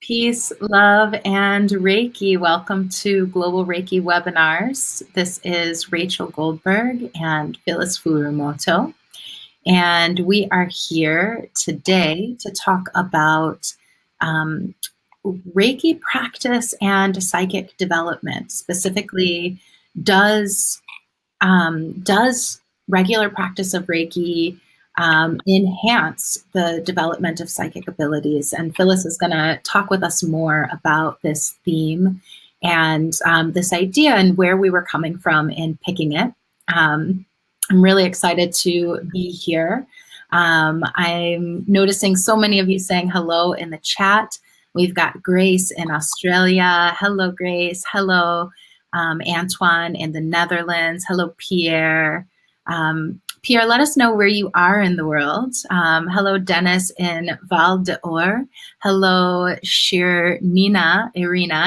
Peace, love, and Reiki. Welcome to Global Reiki Webinars. This is Rachel Goldberg and Phyllis Furumoto. And we are here today to talk about Reiki practice and psychic development. Specifically, does regular practice of Reiki enhance the development of psychic abilities? And Phyllis is going to talk with us more about this theme and this idea and where we were coming from in picking it. I'm really excited to be here. I'm noticing so many of you saying hello in the chat. We've got Grace in Australia. Hello, Grace. Hello, Antoine in the Netherlands. Hello, Pierre. Pierre, let us know where you are in the world. Hello, Dennis in Val d'Or. Hello, Irina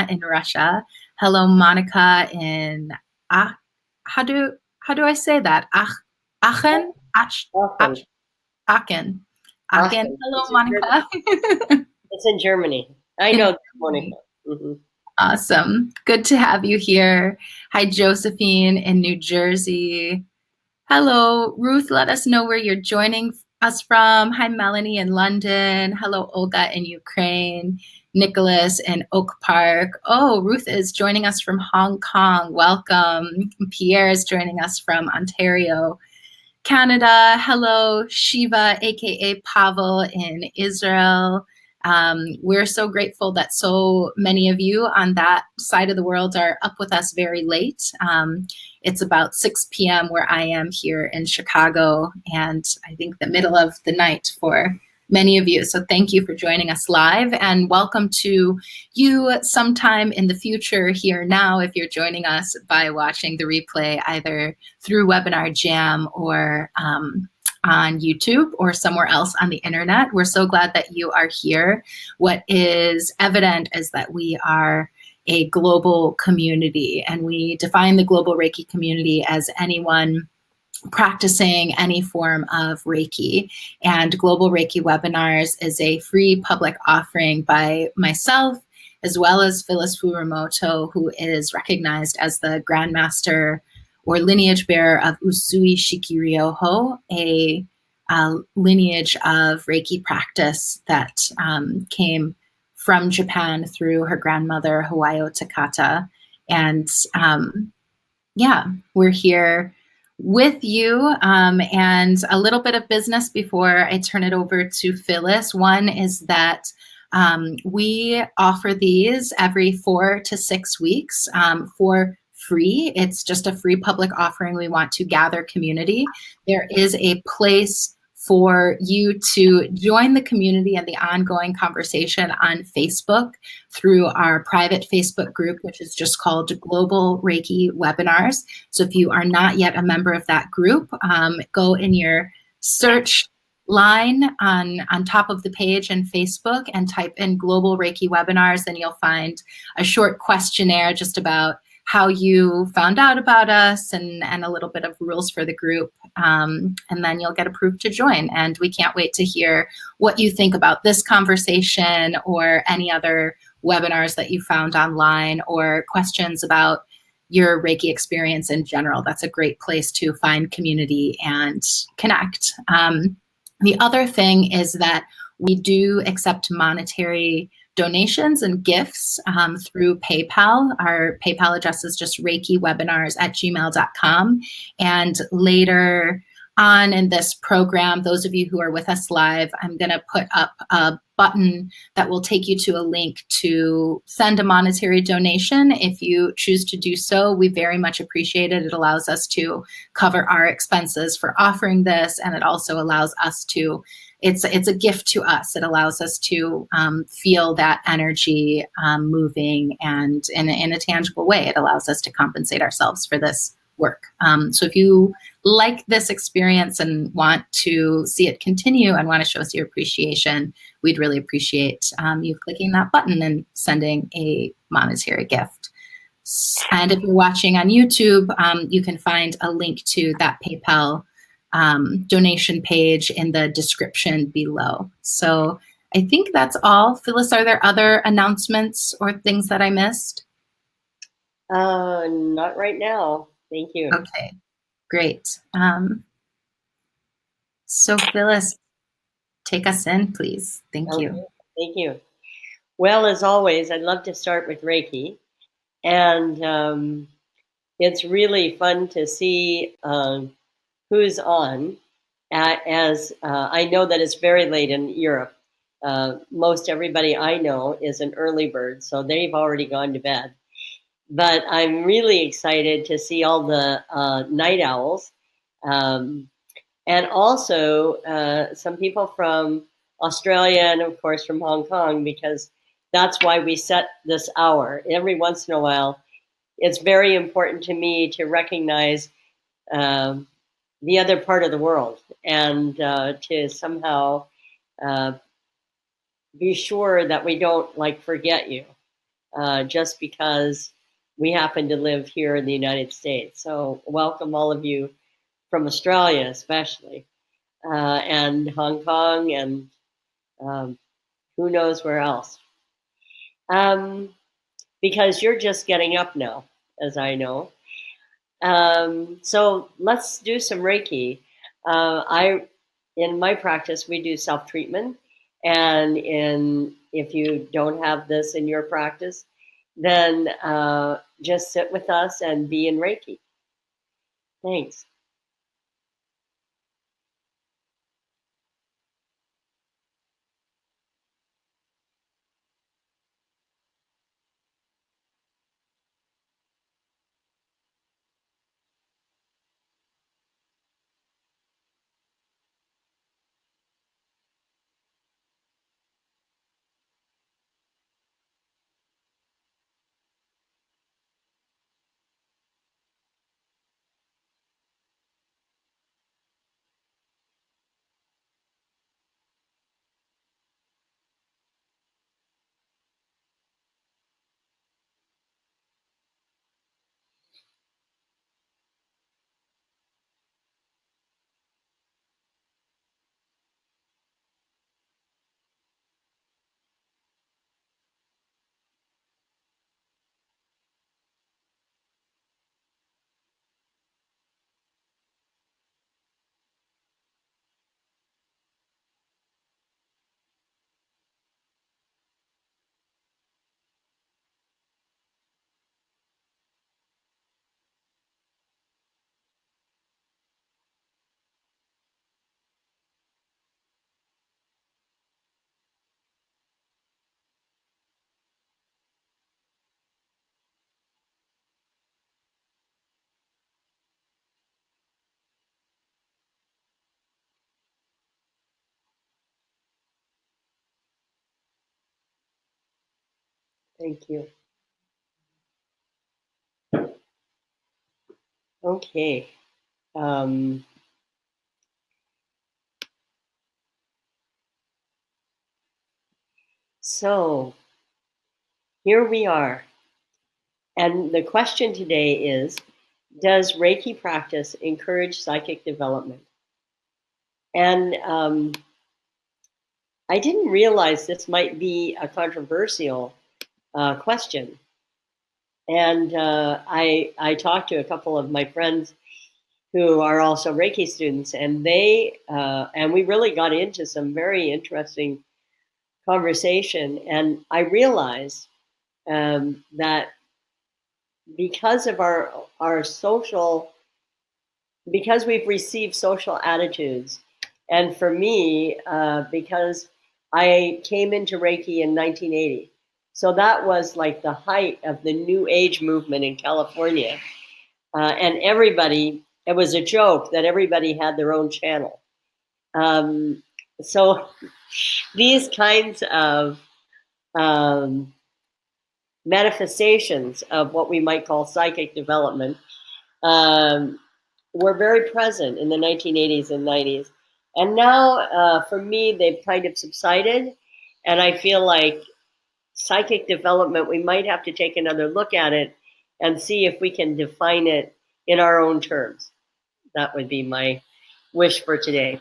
in Russia. Hello, Monica in how do I say that? Aachen. Hello, Monica. It's in Germany. I know, Monica. Mm-hmm. Awesome. Good to have you here. Hi, Josephine in New Jersey. Hello, Ruth, let us know where you're joining us from. Hi, Melanie in London. Hello, Olga in Ukraine. Nicholas in Oak Park. Oh, Ruth is joining us from Hong Kong. Welcome. Pierre is joining us from Ontario, Canada. Hello, Shiva, aka Pavel in Israel. We're so grateful that so many of you on that side of the world are up with us very late. It's about 6 p.m. where I am here in Chicago, and I think the middle of the night for many of you. So thank you for joining us live, and welcome to you sometime in the future here now if you're joining us by watching the replay either through Webinar Jam or on YouTube or somewhere else on the internet. We're so glad that you are here. What is evident is that we are a global community, and we define the global Reiki community as anyone practicing any form of Reiki. And Global Reiki Webinars is a free public offering by myself, as well as Phyllis Furumoto, who is recognized as the Grandmaster or lineage bearer of Usui Shikiryoho, a lineage of Reiki practice that came from Japan through her grandmother, Hawayo Takata. And yeah, we're here with you. And a little bit of business before I turn it over to Phyllis. One is that we offer these every 4 to 6 weeks for free. It's just a free public offering. We want to gather community. There is a place for you to join the community and the ongoing conversation on Facebook through our private Facebook group, which is just called Global Reiki Webinars. So if you are not yet a member of that group, go in your search line on top of the page in Facebook and type in Global Reiki Webinars, and you'll find a short questionnaire just about how you found out about us and a little bit of rules for the group. And then you'll get approved to join. And we can't wait to hear what you think about this conversation or any other webinars that you found online or questions about your Reiki experience in general. That's a great place to find community and connect. The other thing is that we do accept monetary donations and gifts through PayPal. Our PayPal address is just reikiwebinars@gmail.com. And later on in this program, those of you who are with us live, I'm going to put up a button that will take you to a link to send a monetary donation. If you choose to do so, we very much appreciate it. It allows us to cover our expenses for offering this, and it also allows us to it's a gift to us. It allows us to feel that energy moving, and in a tangible way, it allows us to compensate ourselves for this work. So if you like this experience and want to see it continue and want to show us your appreciation, we'd really appreciate you clicking that button and sending a monetary gift. And if you're watching on YouTube, you can find a link to that PayPal donation page in the description below. So I think that's all. Phyllis, are there other announcements or things that I missed? Not right now. Thank you. Okay, great. So Phyllis, take us in, please. Thank Okay, you. thank you. Well, as always, I'd love to start with Reiki. And it's really fun to see who's on, as I know that it's very late in Europe. Most everybody I know is an early bird, so they've already gone to bed. But I'm really excited to see all the night owls, um, and also some people from Australia and, of course, from Hong Kong, because that's why we set this hour. Every once in a while, it's very important to me to recognize um, the other part of the world, and to somehow uh, be sure that we don't forget you just because we happen to live here in the United States. So welcome all of you from Australia, especially, and Hong Kong, and um, who knows where else. Um, because you're just getting up now, as I know. So let's do some Reiki. In my practice, we do self-treatment, and if you don't have this in your practice, then just sit with us and be in Reiki. Thanks. Thank you. Okay. Um, so here we are. And the question today is, does Reiki practice encourage psychic development? And I didn't realize this might be a controversial question. And I talked to a couple of my friends who are also Reiki students, and and we really got into some very interesting conversation. And I realized that because of our social, because we've received social attitudes, and for me, because I came into Reiki in 1980, so that was like the height of the New Age movement in California, and everybody. It was a joke that everybody had their own channel. So these kinds of um, manifestations of what we might call psychic development um, were very present in the 1980s and 90s. And now, for me, they've kind of subsided. And I feel like psychic development, we might have to take another look at it and see if we can define it in our own terms. That would be my wish for today.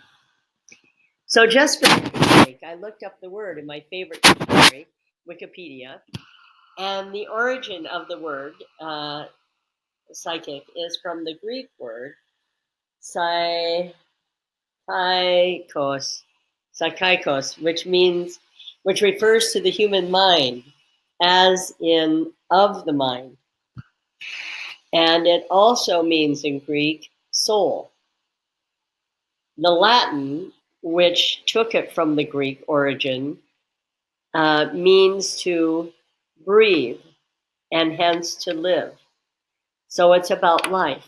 So just for psychic, I looked up the word in my favorite dictionary, Wikipedia, and the origin of the word psychic is from the Greek word psychikos, which refers to the human mind, as in of the mind. And it also means in Greek soul. The Latin, which took it from the Greek origin, means to breathe and hence to live. So it's about life.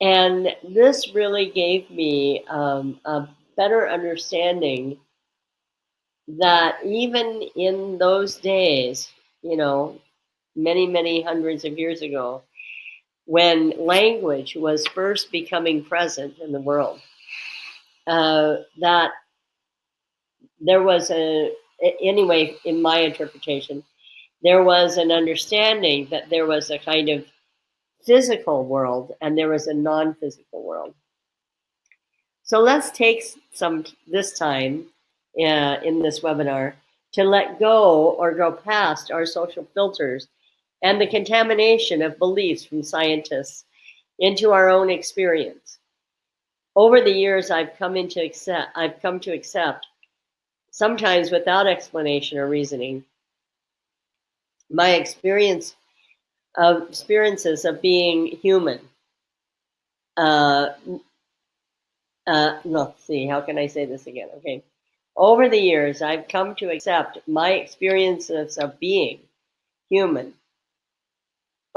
And this really gave me a better understanding that even in those days, many, many hundreds of years ago, when language was first becoming present in the world, that there was anyway, in my interpretation, there was an understanding that there was a kind of physical world and there was a non-physical world. So let's take this time in this webinar to let go or go past our social filters and the contamination of beliefs from scientists into our own experience. Over the years, I've come to accept, sometimes without explanation or reasoning, my experiences of being human. Let's see, how can I say this again? Okay. Over the years, I've come to accept my experiences of being human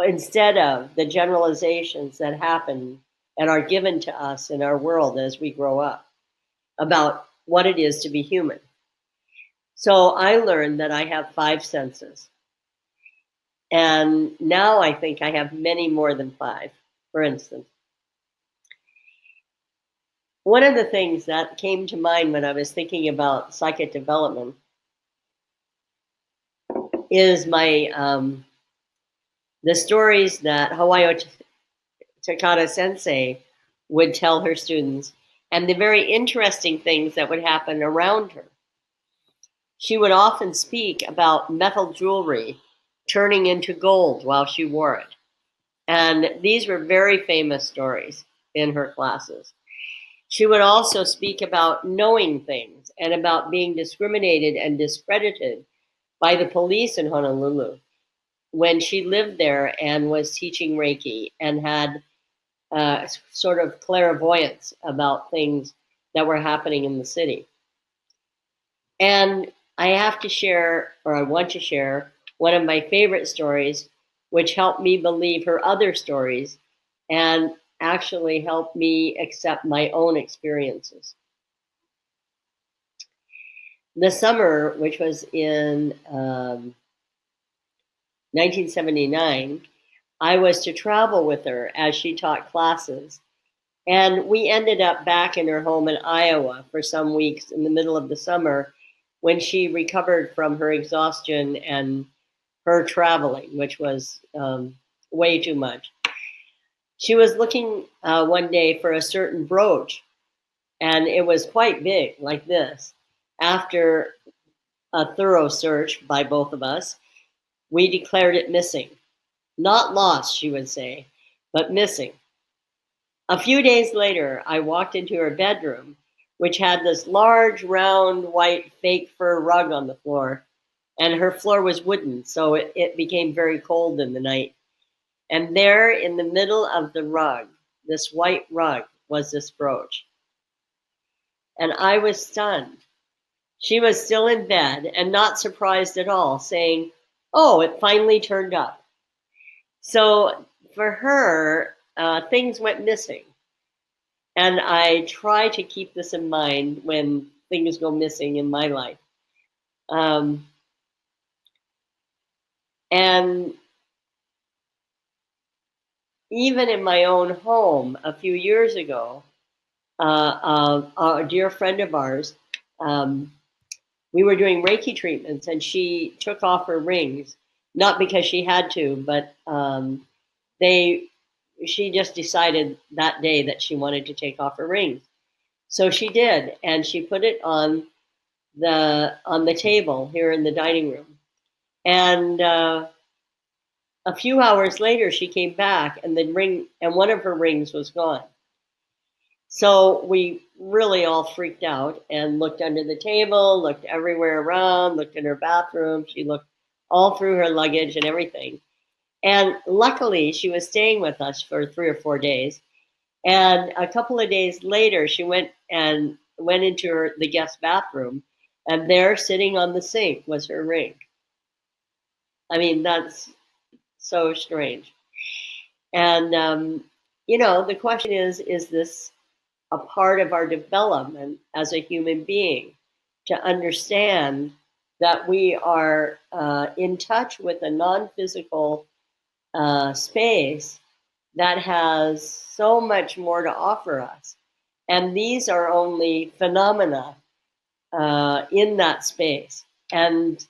instead of the generalizations that happen and are given to us in our world as we grow up about what it is to be human. So I learned that I have 5 senses. And now I think I have many more than 5, for instance. One of the things that came to mind when I was thinking about psychic development is the stories that Hawayo Takata Sensei would tell her students, and the very interesting things that would happen around her. She would often speak about metal jewelry turning into gold while she wore it. And these were very famous stories in her classes. She would also speak about knowing things and about being discriminated and discredited by the police in Honolulu when she lived there and was teaching Reiki and had sort of clairvoyance about things that were happening in the city. And I have to share, or I want to share, one of my favorite stories, which helped me believe her other stories and actually helped me accept my own experiences. The summer, which was in 1979, I was to travel with her as she taught classes. And we ended up back in her home in Iowa for some weeks in the middle of the summer when she recovered from her exhaustion and her traveling, which was way too much. She was looking one day for a certain brooch, and it was quite big, like this. After a thorough search by both of us, we declared it missing. Not lost, she would say, but missing. A few days later, I walked into her bedroom, which had this large, round, white, fake fur rug on the floor, and her floor was wooden, so it became very cold in the night. And there, in the middle of the rug, this white rug, was this brooch. And I was stunned. She was still in bed and not surprised at all, saying, "Oh, it finally turned up." So for her, things went missing. And I try to keep this in mind when things go missing in my life. And even in my own home a few years ago, a dear friend of ours, we were doing Reiki treatments and she took off her rings, not because she had to, but she just decided that day that she wanted to take off her rings. So she did, and she put it on the table here in the dining room. And a few hours later, she came back, and one of her rings was gone. So we really all freaked out and looked under the table, looked everywhere around, looked in her bathroom. She looked all through her luggage and everything. And luckily, she was staying with us for 3 or 4 days. And a couple of days later, she went into the guest bathroom, and there, sitting on the sink, was her ring. I mean, that's so strange. And the question is this a part of our development as a human being to understand that we are in touch with a non-physical space that has so much more to offer us. And these are only phenomena in that space. And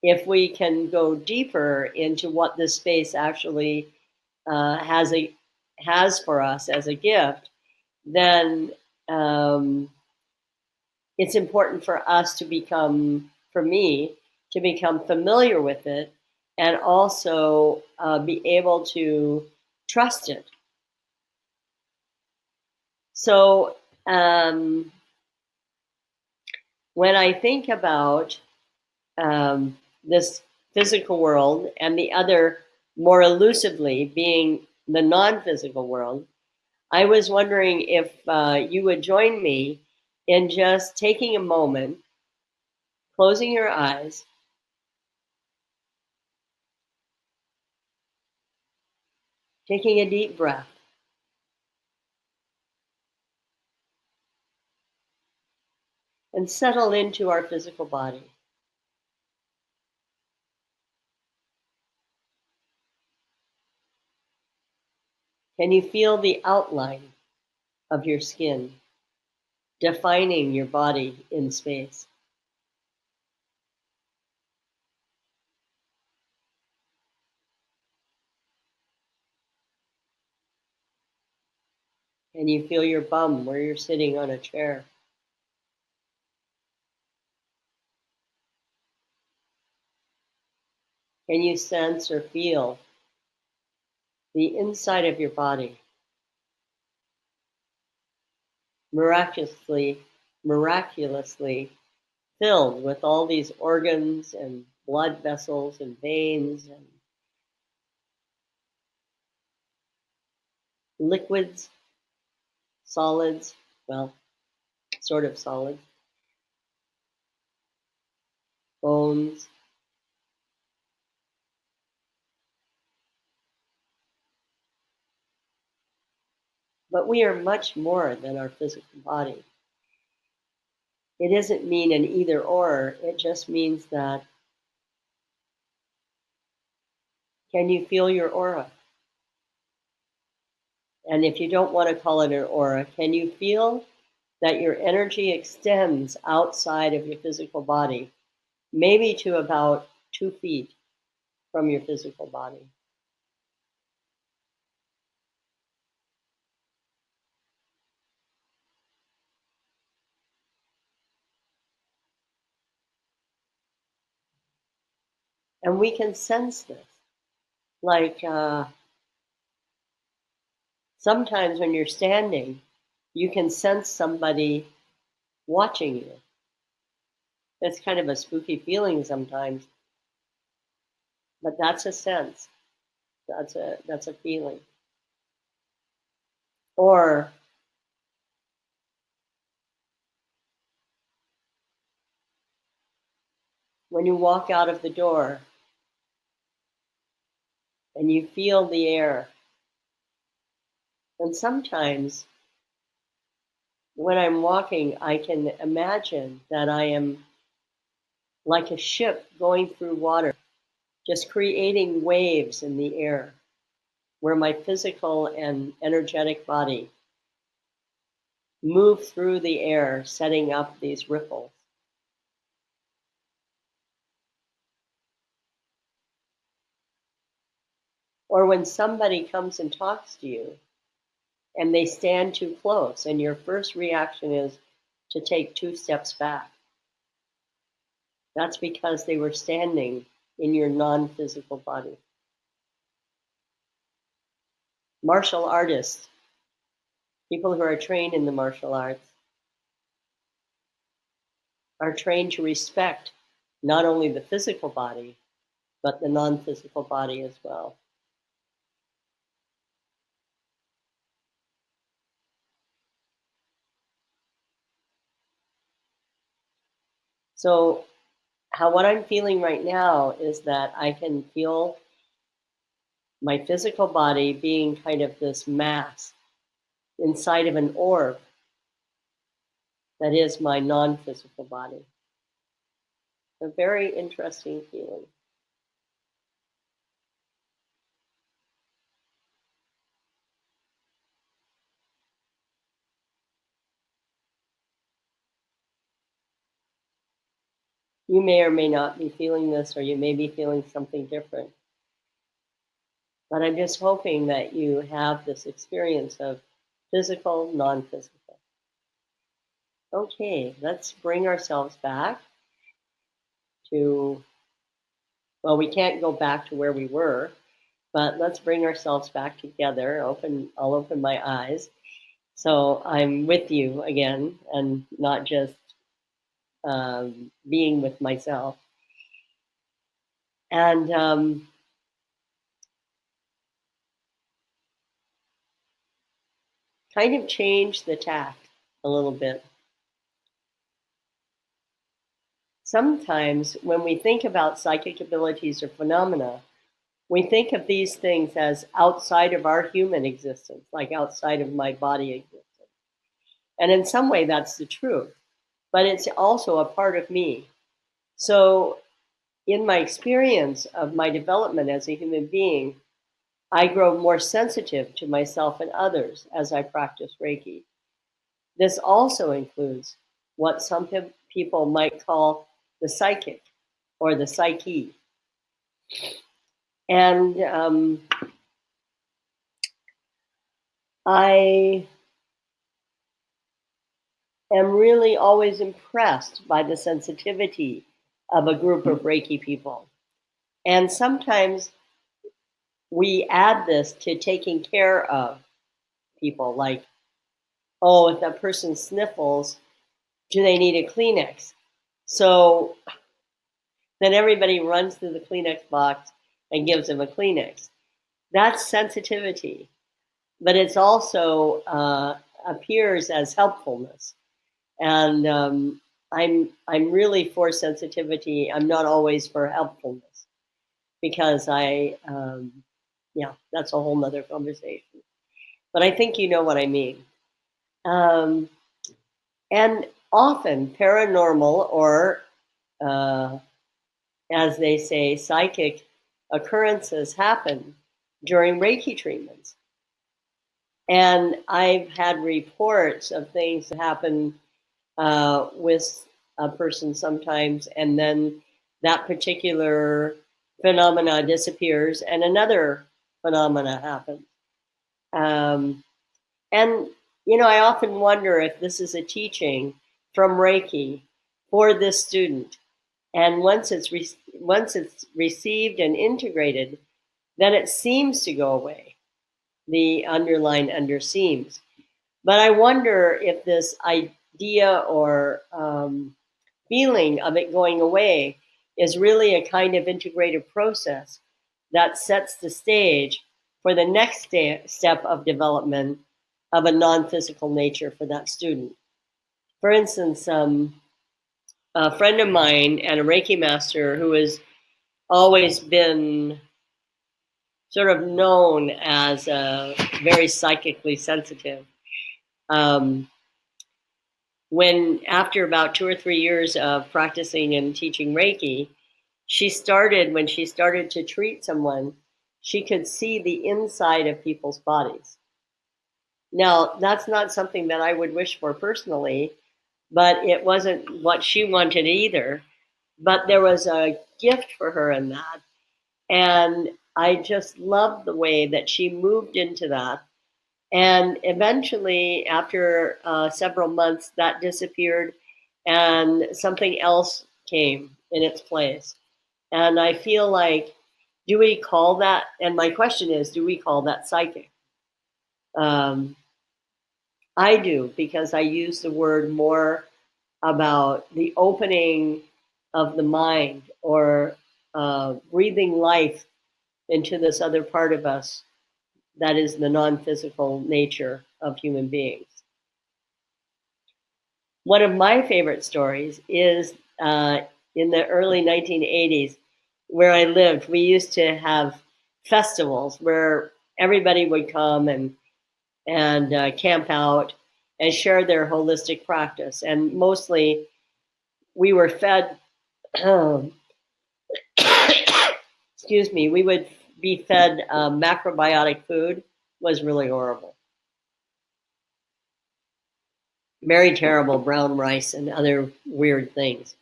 if we can go deeper into what this space actually has for us as a gift, then it's important for us for me, to become familiar with it and also be able to trust it. So when I think about this physical world and the other more elusively being the non-physical world, I was wondering if you would join me in just taking a moment, closing your eyes, taking a deep breath, and settle into our physical body. Can you feel the outline of your skin, defining your body in space? Can you feel your bum where you're sitting on a chair? Can you sense or feel the inside of your body miraculously filled with all these organs and blood vessels and veins and liquids, solids, well, sort of solids, bones? But we are much more than our physical body. It doesn't mean an either or, it just means that, can you feel your aura? And if you don't want to call it an aura, can you feel that your energy extends outside of your physical body, maybe to about 2 feet from your physical body? And we can sense this. Like sometimes when you're standing, you can sense somebody watching you. It's kind of a spooky feeling sometimes, but that's a sense. That's a feeling. Or when you walk out of the door and you feel the air. And sometimes when I'm walking, I can imagine that I am like a ship going through water, just creating waves in the air, where my physical and energetic body move through the air, setting up these ripples. Or when somebody comes and talks to you, and they stand too close, and your first reaction is to take 2 steps back. That's because they were standing in your non-physical body. Martial artists, people who are trained in the martial arts, are trained to respect not only the physical body, but the non-physical body as well. So what I'm feeling right now is that I can feel my physical body being kind of this mass inside of an orb that is my non-physical body. A very interesting feeling. You may or may not be feeling this, or you may be feeling something different. But I'm just hoping that you have this experience of physical, non-physical. Okay, let's bring ourselves back to, well, we can't go back to where we were, but let's bring ourselves back together. I'll open my eyes. So I'm with you again, and not just being with myself. And kind of change the tact a little bit. Sometimes when we think about psychic abilities or phenomena, we think of these things as outside of our human existence, like outside of my body existence. And in some way, that's the truth, but it's also a part of me. So, in my experience of my development as a human being, I grow more sensitive to myself and others as I practice Reiki. This also includes what some people might call the psychic or the psyche. And I am really always impressed by the sensitivity of a group of Reiki people. And sometimes we add this to taking care of people, like, oh, if that person sniffles, do they need a Kleenex? So then everybody runs to the Kleenex box and gives them a Kleenex. That's sensitivity, but it's also appears as helpfulness. And I'm really for sensitivity. I'm not always for helpfulness, because that's a whole nother conversation. But I think you know what I mean. And often paranormal, or as they say, psychic occurrences happen during Reiki treatments. And I've had reports of things that happen with a person sometimes, and then that particular phenomena disappears and another phenomena happens. And, I often wonder if this is a teaching from Reiki for this student. And once it's received and integrated, then it seems to go away, the underline under seems. But I wonder if this idea or feeling of it going away is really a kind of integrative process that sets the stage for the next step of development of a non-physical nature for that student. For instance, a friend of mine and a Reiki master who has always been sort of known as very psychically sensitive, when after about 2 or 3 years of practicing and teaching Reiki, when she started to treat someone, she could see the inside of people's bodies. Now, that's not something that I would wish for personally, but it wasn't what she wanted either. But there was a gift for her in that. And I just loved the way that she moved into that And eventually, after several months, that disappeared and something else came in its place. And I feel like, do we call that, and my question is, do we call that psychic? Um, I do, because I use the word more about the opening of the mind, or breathing life into this other part of us that is the non-physical nature of human beings. One of my favorite stories is in the early 1980s, where I lived. We used to have festivals where everybody would come and camp out and share their holistic practice. And mostly we were fed, excuse me, we would be fed macrobiotic food. It was really horrible. Very terrible brown rice and other weird things.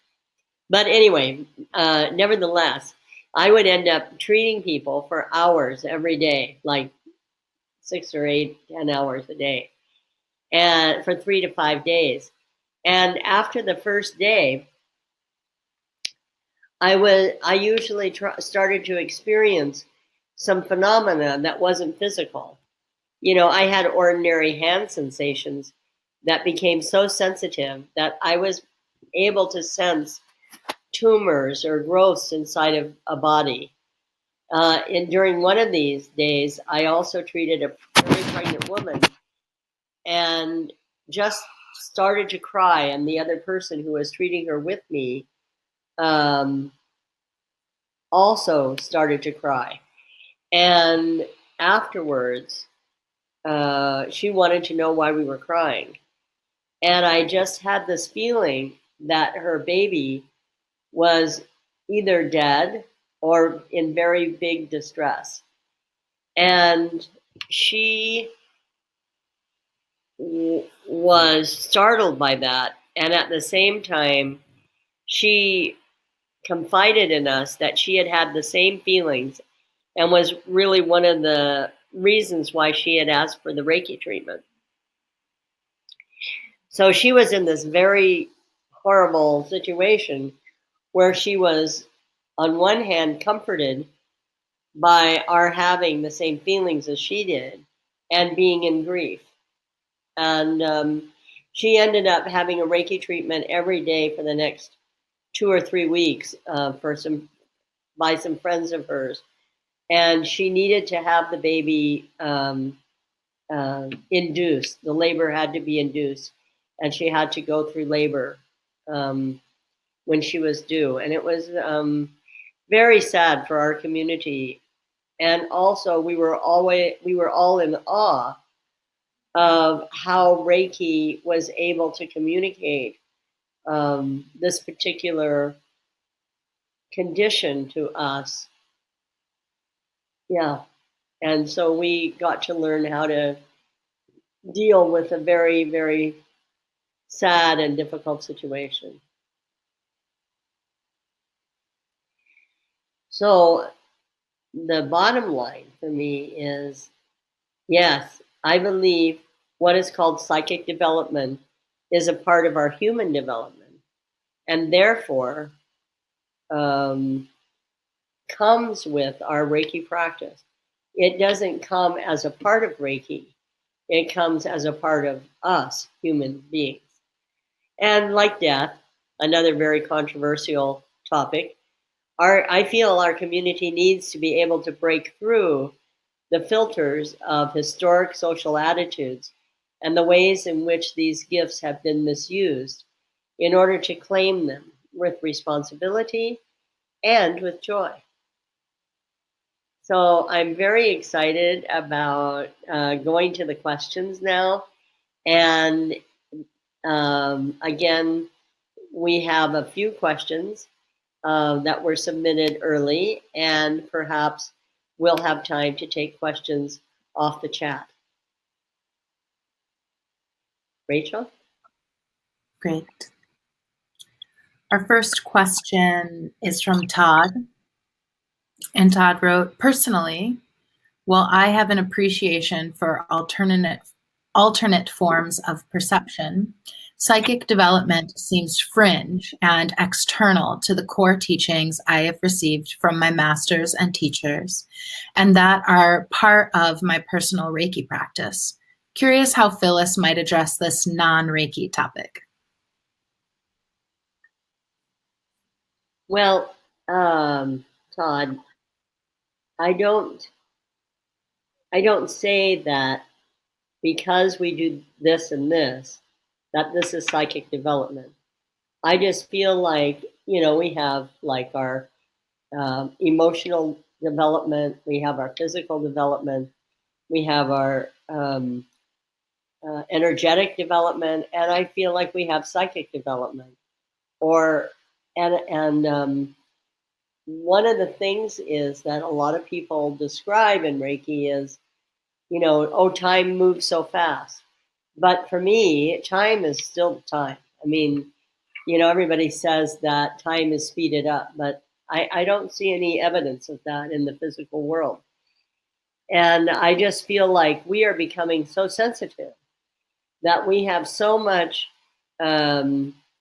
But anyway, nevertheless, I would end up treating people for hours every day, like 6 or 8, 10 hours a day, and for 3 to 5 days. And after the first day, I usually started to experience some phenomena that wasn't physical. You know, I had ordinary hand sensations that became so sensitive that I was able to sense tumors or growths inside of a body. And during one of these days, I also treated a very pregnant woman and just started to cry. And the other person who was treating her with me um, also started to cry. And afterwards, she wanted to know why we were crying. And I just had this feeling that her baby was either dead or in very big distress. And she was startled by that. And at the same time, she confided in us that she had had the same feelings and was really one of the reasons why she had asked for the Reiki treatment. So she was in this very horrible situation where she was, on one hand, comforted by our having the same feelings as she did and being in grief. And she ended up having a Reiki treatment every day for the next 2 or 3 weeks by some friends of hers. And she needed to have the baby induced. The labor had to be induced, and she had to go through labor when she was due. And it was very sad for our community. And also, we were all in awe of how Reiki was able to communicate this particular condition to us. Yeah. And so we got to learn how to deal with a very, very sad and difficult situation. So the bottom line for me is, yes, I believe what is called psychic development is a part of our human development, and therefore comes with our Reiki practice. It doesn't come as a part of Reiki. It comes as a part of us, human beings. And like death, another very controversial topic, I feel our community needs to be able to break through the filters of historic social attitudes and the ways in which these gifts have been misused in order to claim them with responsibility and with joy. So I'm very excited about going to the questions now. And again, we have a few questions that were submitted early, and perhaps we'll have time to take questions off the chat. Rachel? Great. Our first question is from Todd. And Todd wrote, personally, Well, I have an appreciation for alternate forms of perception. Psychic development seems fringe and external to the core teachings I have received from my masters and teachers, and that are part of my personal Reiki practice. Curious how Phyllis might address this non-Reiki topic. Well, Todd, I don't say that because we do this and this, that this is psychic development. I just feel like, we have like our emotional development, we have our physical development, we have our energetic development, and I feel like we have psychic development. And one of the things is that a lot of people describe in Reiki is, oh, time moves so fast. But for me, time is still time. I mean, everybody says that time is speeded up, but I don't see any evidence of that in the physical world. And I just feel like we are becoming so sensitive that we have so much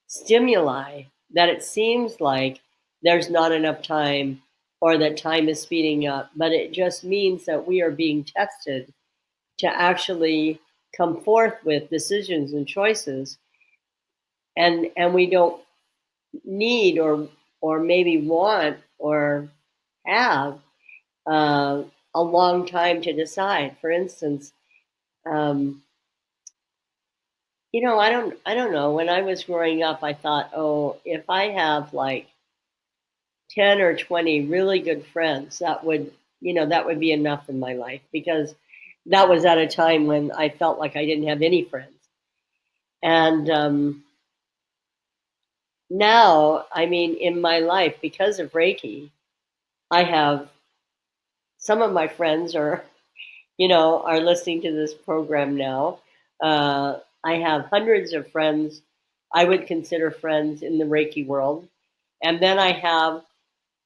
stimuli that it seems like there's not enough time or that time is speeding up. But it just means that we are being tested to actually come forth with decisions and choices. And we don't need or maybe want or have a long time to decide. For instance, I don't know. When I was growing up, I thought, oh, if I have like 10 or 20 really good friends, that would be enough in my life, because that was at a time when I felt like I didn't have any friends. And now, I mean, in my life, because of Reiki, I have some of my friends are listening to this program now. I have hundreds of friends I would consider friends in the Reiki world. And then I have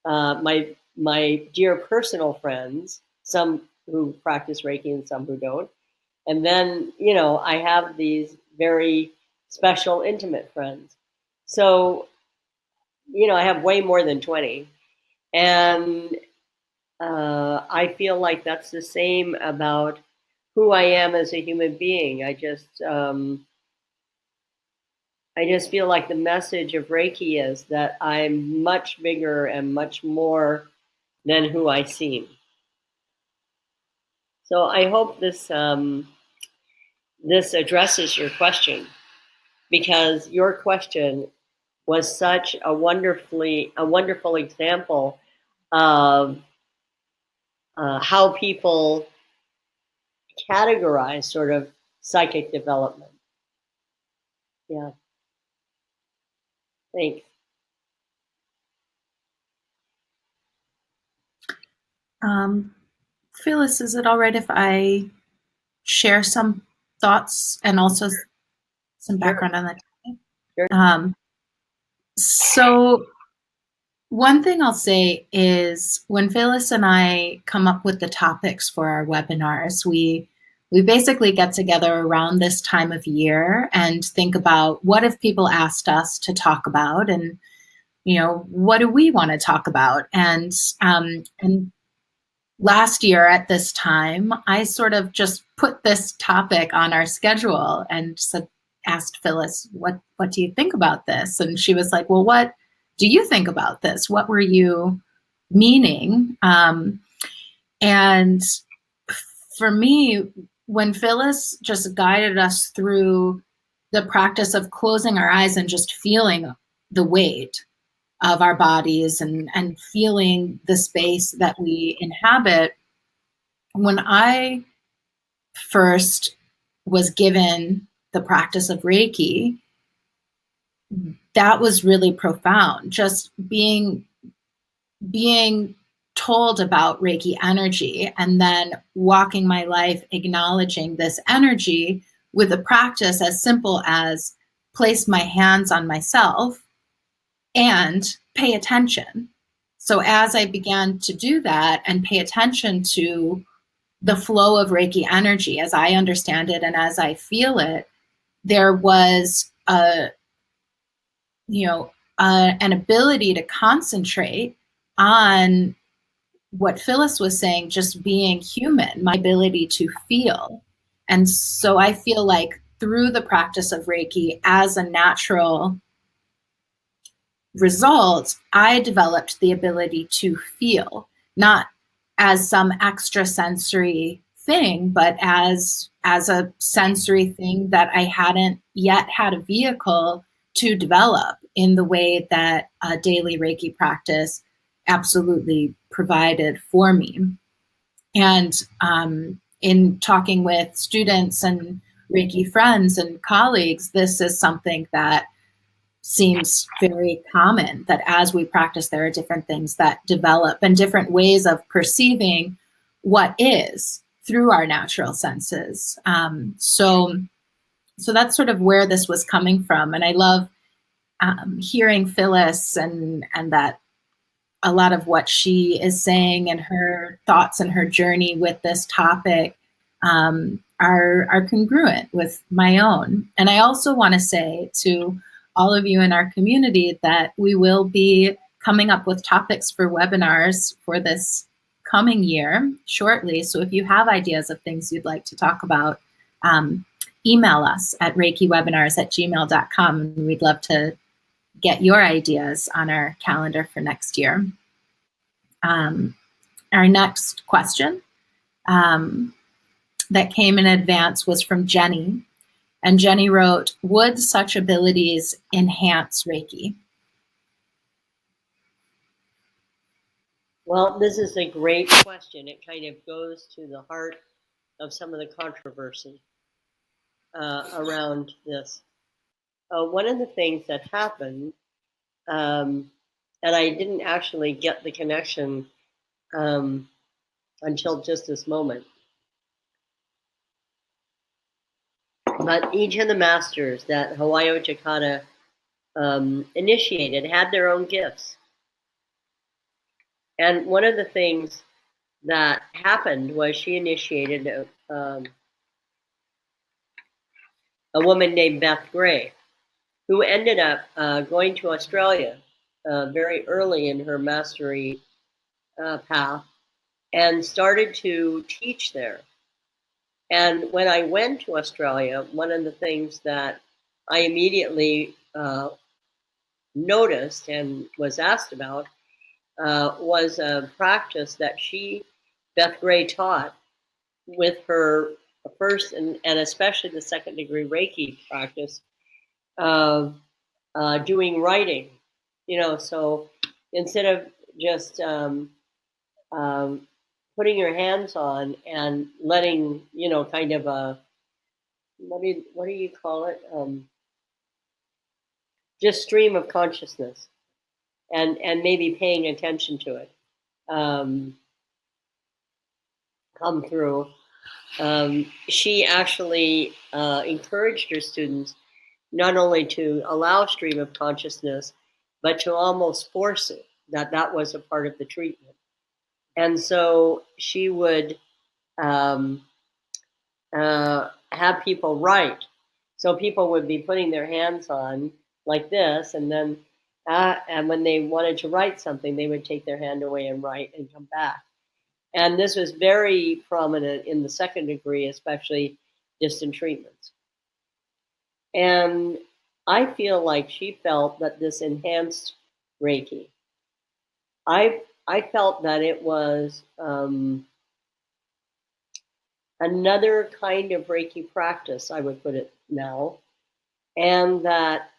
my dear personal friends, some who practice Reiki and some who don't. And then, I have these very special, intimate friends. So, I have way more than 20. And I feel like that's the same about who I am as a human being. I just feel like the message of Reiki is that I'm much bigger and much more than who I seem. So I hope this addresses your question, because your question was such a wonderful example of how people categorize sort of psychic development. Yeah. Thanks. Phyllis, is it all right if I share some thoughts and also some background on that topic? Sure. So one thing I'll say is when Phyllis and I come up with the topics for our webinars, we basically get together around this time of year and think about what have people asked us to talk about, and what do we want to talk about? And last year at this time, I sort of just put this topic on our schedule and asked Phyllis, what do you think about this? And she was like, well, what do you think about this? What were you meaning? And for me, when Phyllis just guided us through the practice of closing our eyes and just feeling the weight of our bodies and feeling the space that we inhabit, when I first was given the practice of Reiki, that was really profound. Just being told about Reiki energy and then walking my life acknowledging this energy with a practice as simple as place my hands on myself and pay attention. So as I began to do that and pay attention to the flow of Reiki energy, as I understand it and as I feel it, there was an ability to concentrate on what Phyllis was saying, just being human, my ability to feel. And so I feel like through the practice of Reiki as a natural result, I developed the ability to feel, not as some extrasensory thing, but as a sensory thing that I hadn't yet had a vehicle to develop in the way that a daily Reiki practice absolutely provided for me. And in talking with students and Reiki friends and colleagues, this is something that seems very common, that as we practice, there are different things that develop and different ways of perceiving what is through our natural senses. So that's sort of where this was coming from. And I love hearing Phyllis and that a lot of what she is saying and her thoughts and her journey with this topic are congruent with my own. And I also want to say to all of you in our community that we will be coming up with topics for webinars for this coming year shortly. So if you have ideas of things you'd like to talk about, email us at reikiwebinars@gmail.com. We'd love to get your ideas on our calendar for next year. Our next question that came in advance was from Jenny. And Jenny wrote, would such abilities enhance Reiki? Well, this is a great question. It kind of goes to the heart of some of the controversy around this. One of the things that happened, and I didn't actually get the connection until just this moment, but each of the masters that Hawayo Chikata initiated had their own gifts. And one of the things that happened was she initiated a woman named Beth Gray, who ended up going to Australia very early in her mastery path and started to teach there. And when I went to Australia, one of the things that I immediately noticed and was asked about was a practice that Beth Gray, taught with her first and especially the second degree Reiki practice of doing writing. So instead of just putting your hands on and letting, kind of a, what do you call it? Just stream of consciousness and maybe paying attention to it come through. She actually encouraged her students not only to allow stream of consciousness, but to almost force it, that was a part of the treatment. And so she would have people write. So people would be putting their hands on like this, and then and when they wanted to write something, they would take their hand away and write and come back. And this was very prominent in the second degree, especially distant treatments. And I feel like she felt that this enhanced Reiki. I felt that it was another kind of Reiki practice, I would put it now, and that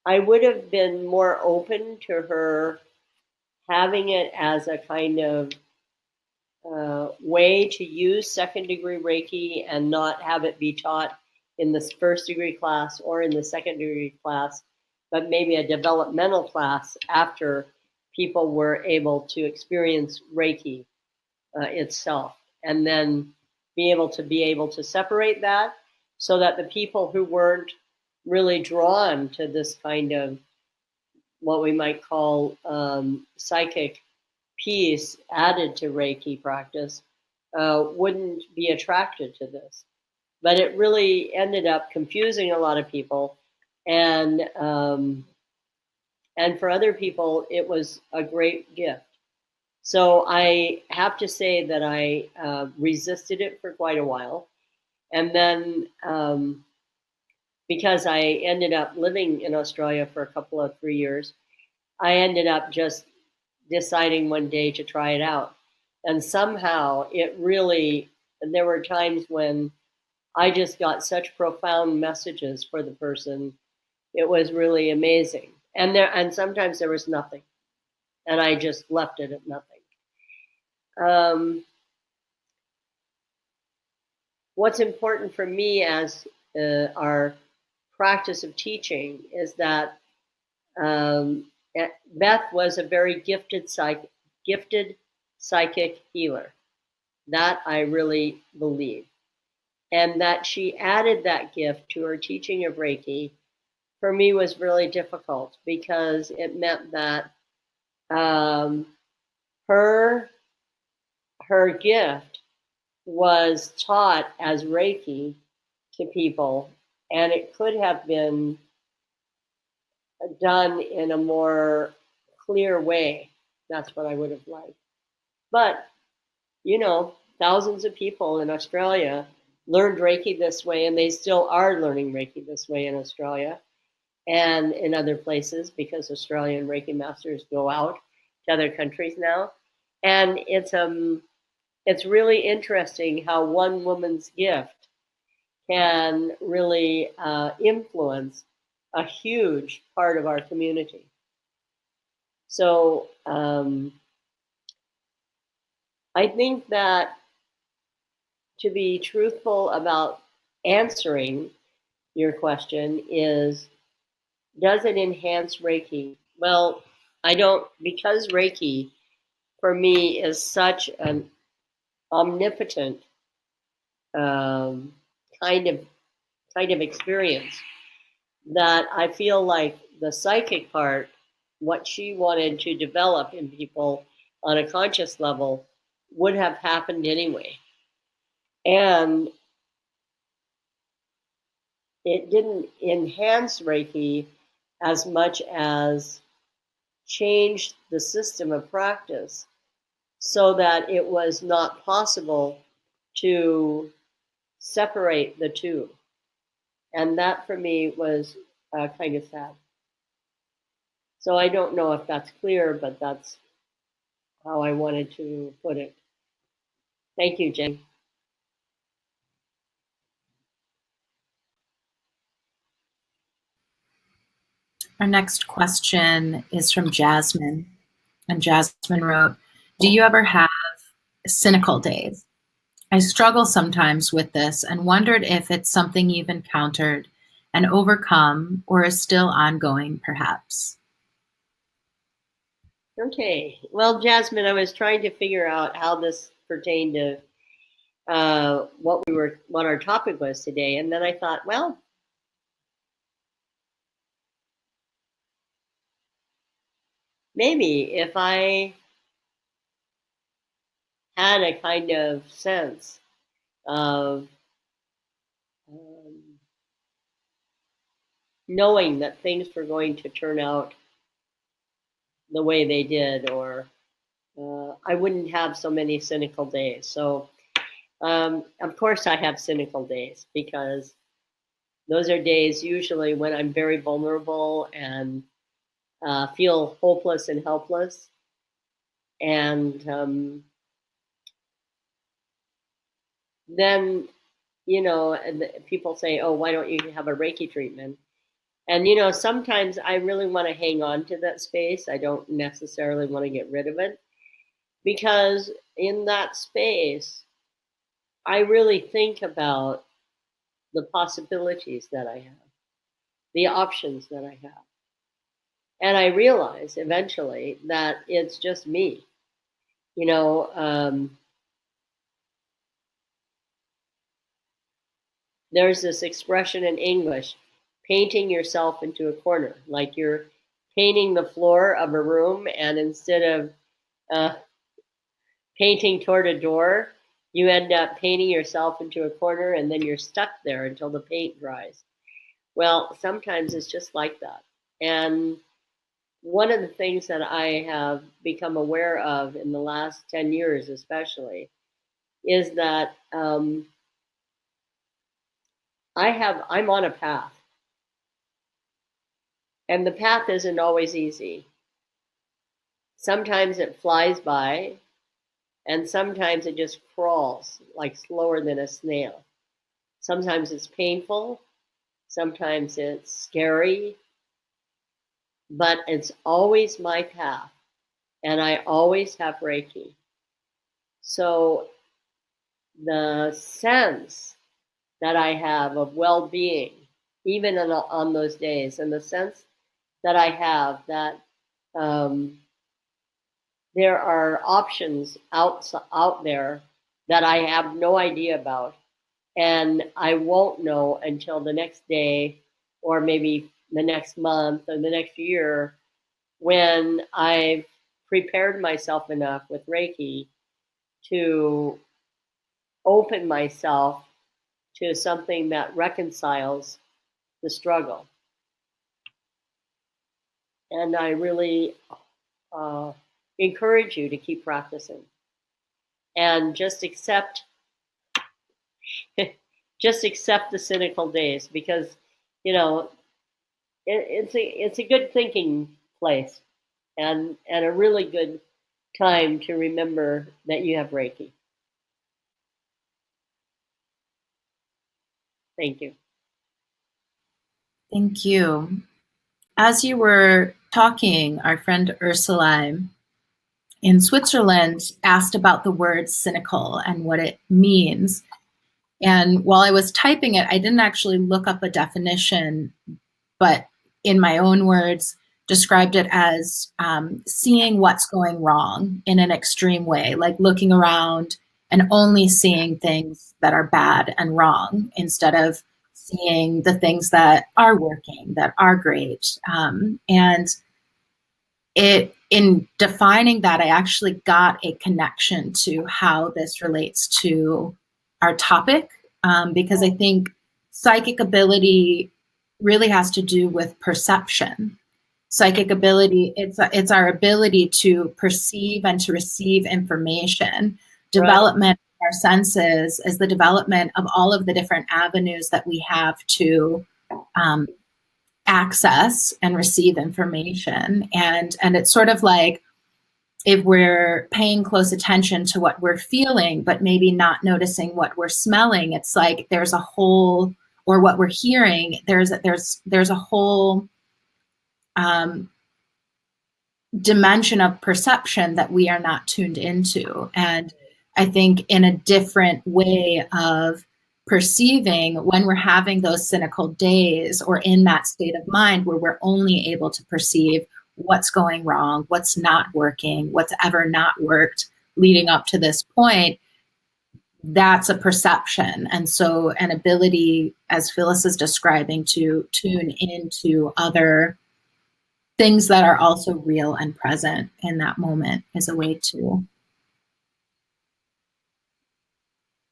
I would have been more open to her having it as a kind of way to use second degree Reiki and not have it be taught in the first degree class or in the second degree class, but maybe a developmental class after people were able to experience Reiki itself, and then be able to separate that so that the people who weren't really drawn to this kind of what we might call psychic piece added to Reiki practice wouldn't be attracted to this. But it really ended up confusing a lot of people, and for other people, it was a great gift. So I have to say that I resisted it for quite a while. And then because I ended up living in Australia for a couple of 3 years, I ended up just deciding one day to try it out. And somehow it really, there were times when I just got such profound messages for the person. It was really amazing. And sometimes there was nothing. And I just left it at nothing. What's important for me as our practice of teaching is that Beth was a very gifted psychic healer. That I really believe. And that she added that gift to her teaching of Reiki, for me, was really difficult, because it meant that her gift was taught as Reiki to people, and it could have been done in a more clear way. That's what I would have liked. But, thousands of people in Australia learned Reiki this way, and they still are learning Reiki this way in Australia and in other places, because Australian Reiki masters go out to other countries now. And it's really interesting how one woman's gift can really influence a huge part of our community. So I think that, to be truthful about answering your question, is, does it enhance Reiki? Well, I don't, because Reiki for me is such an omnipotent kind of experience, that I feel like the psychic part, what she wanted to develop in people on a conscious level, would have happened anyway. And it didn't enhance Reiki as much as change the system of practice so that it was not possible to separate the two. And that for me was kind of sad. So I don't know if that's clear, but that's how I wanted to put it. Thank you, Jen. Our next question is from Jasmine. And Jasmine wrote, "Do you ever have cynical days? I struggle sometimes with this and wondered if it's something you've encountered and overcome, or is still ongoing, perhaps." Okay. Well, Jasmine, I was trying to figure out how this pertained to what our topic was today, and then I thought, well, maybe if I had a kind of sense of knowing that things were going to turn out the way they did, or I wouldn't have so many cynical days. So, of course, I have cynical days, because those are days usually when I'm very vulnerable and feel hopeless and helpless. And then, people say, oh, why don't you have a Reiki treatment? And, sometimes I really want to hang on to that space. I don't necessarily want to get rid of it, because in that space, I really think about the possibilities that I have, the options that I have. And I realize eventually that it's just me. There's this expression in English, painting yourself into a corner, like you're painting the floor of a room, and instead of painting toward a door, you end up painting yourself into a corner and then you're stuck there until the paint dries. Well, sometimes it's just like that. And one of the things that I have become aware of in the last 10 years, especially, is that I'm on a path, and the path isn't always easy. Sometimes it flies by, and sometimes it just crawls like slower than a snail. Sometimes it's painful, sometimes it's scary, but it's always my path, and I always have Reiki. So the sense that I have of well-being, even on those days, and the sense that I have that there are options out there that I have no idea about, and I won't know until the next day, or maybe the next month, or the next year, when I've prepared myself enough with Reiki to open myself to something that reconciles the struggle. And I really encourage you to keep practicing and just accept the cynical days, because it's a good thinking place, and a really good time to remember that you have Reiki. Thank you. Thank you. As you were talking, our friend Ursula in Switzerland asked about the word cynical and what it means. And while I was typing it, I didn't actually look up a definition, but in my own words, described it as seeing what's going wrong in an extreme way, like looking around and only seeing things that are bad and wrong instead of seeing the things that are working, that are great. And in defining that, I actually got a connection to how this relates to our topic, because I think psychic ability really has to do with perception. Psychic ability, it's our ability to perceive and to receive information. Development of our senses is the development of all of the different avenues that we have to access and receive information. And it's sort of like, if we're paying close attention to what we're feeling, but maybe not noticing what we're smelling, it's like there's a whole, or what we're hearing, there's a whole dimension of perception that we are not tuned into. And I think in a different way of perceiving, when we're having those cynical days or in that state of mind where we're only able to perceive what's going wrong, what's not working, what's ever not worked leading up to this point, that's a perception. And so an ability, as Phyllis is describing, to tune into other things that are also real and present in that moment is a way to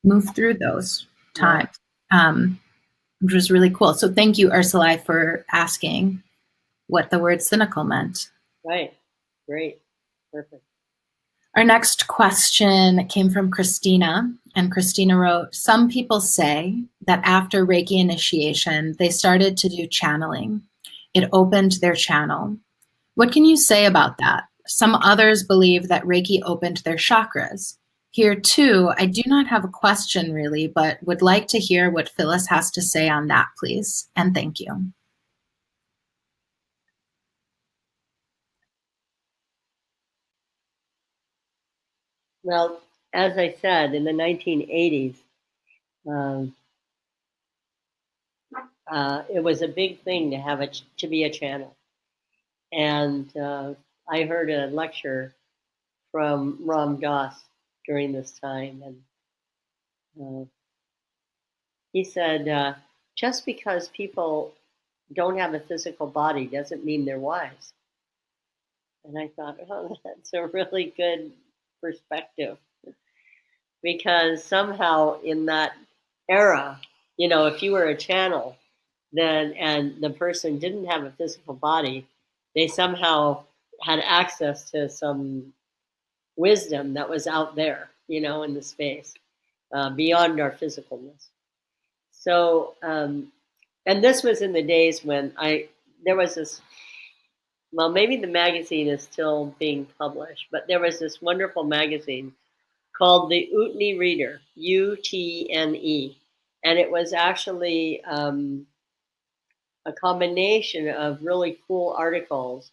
move through those times, which was really cool. So thank you, Ursula, for asking what the word cynical meant. Right. Great. Perfect. Our next question came from Christina, and Christina wrote, some people say that after Reiki initiation, they started to do channeling. It opened their channel. What can you say about that? Some others believe that Reiki opened their chakras. Here too, I do not have a question really, but would like to hear what Phyllis has to say on that, please. And thank you. Well, as I said, in the 1980s, it was a big thing to have to be a channel. And I heard a lecture from Ram Dass during this time, and he said, just because people don't have a physical body doesn't mean they're wise. And I thought, oh, that's a really good perspective. because somehow in that era, if you were a channel, then and the person didn't have a physical body, they somehow had access to some wisdom that was out there, in the space, beyond our physicalness. So, and this was in the days when there was this, well, maybe the magazine is still being published, but there was this wonderful magazine called the Utne Reader, Utne. And it was actually a combination of really cool articles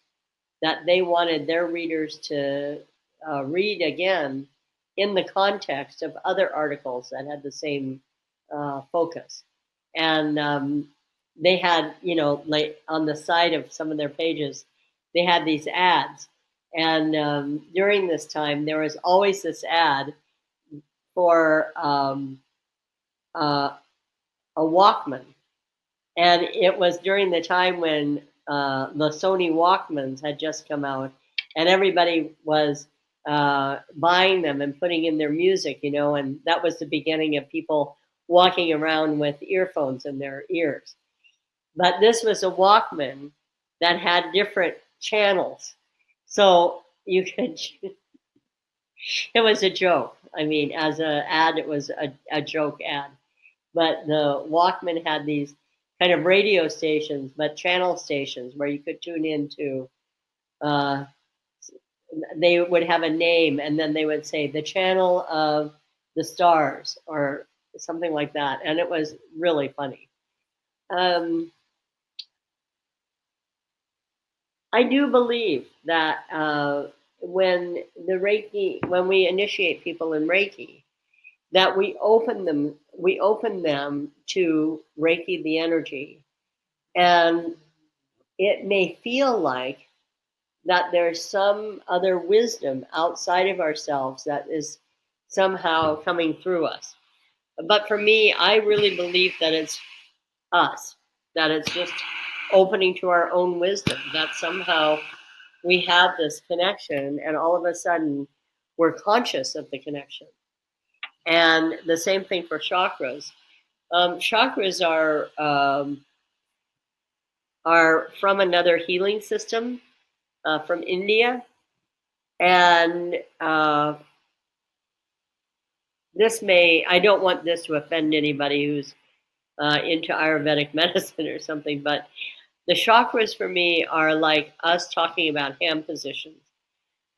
that they wanted their readers to read again in the context of other articles that had the same focus. And they had, like on the side of some of their pages, they had these ads. And during this time, there was always this ad for a Walkman. And it was during the time when the Sony Walkmans had just come out, and everybody was buying them and putting in their music, and that was the beginning of people walking around with earphones in their ears. But this was a Walkman that had different channels. So you could, it was a joke. I mean, as an ad, it was a joke ad. But the Walkman had these kind of radio stations, but channel stations where you could tune into. They would have a name, and then they would say the channel of the stars or something like that, and it was really funny. I do believe that when we initiate people in Reiki, that we open them to Reiki, the energy, and it may feel like that there's some other wisdom outside of ourselves that is somehow coming through us. But for me, I really believe that it's us, that it's just opening to our own wisdom, that somehow we have this connection and all of a sudden we're conscious of the connection. And the same thing for chakras. Chakras are from another healing system from India, and I don't want this to offend anybody who's into Ayurvedic medicine or something, but the chakras for me are like us talking about hand positions.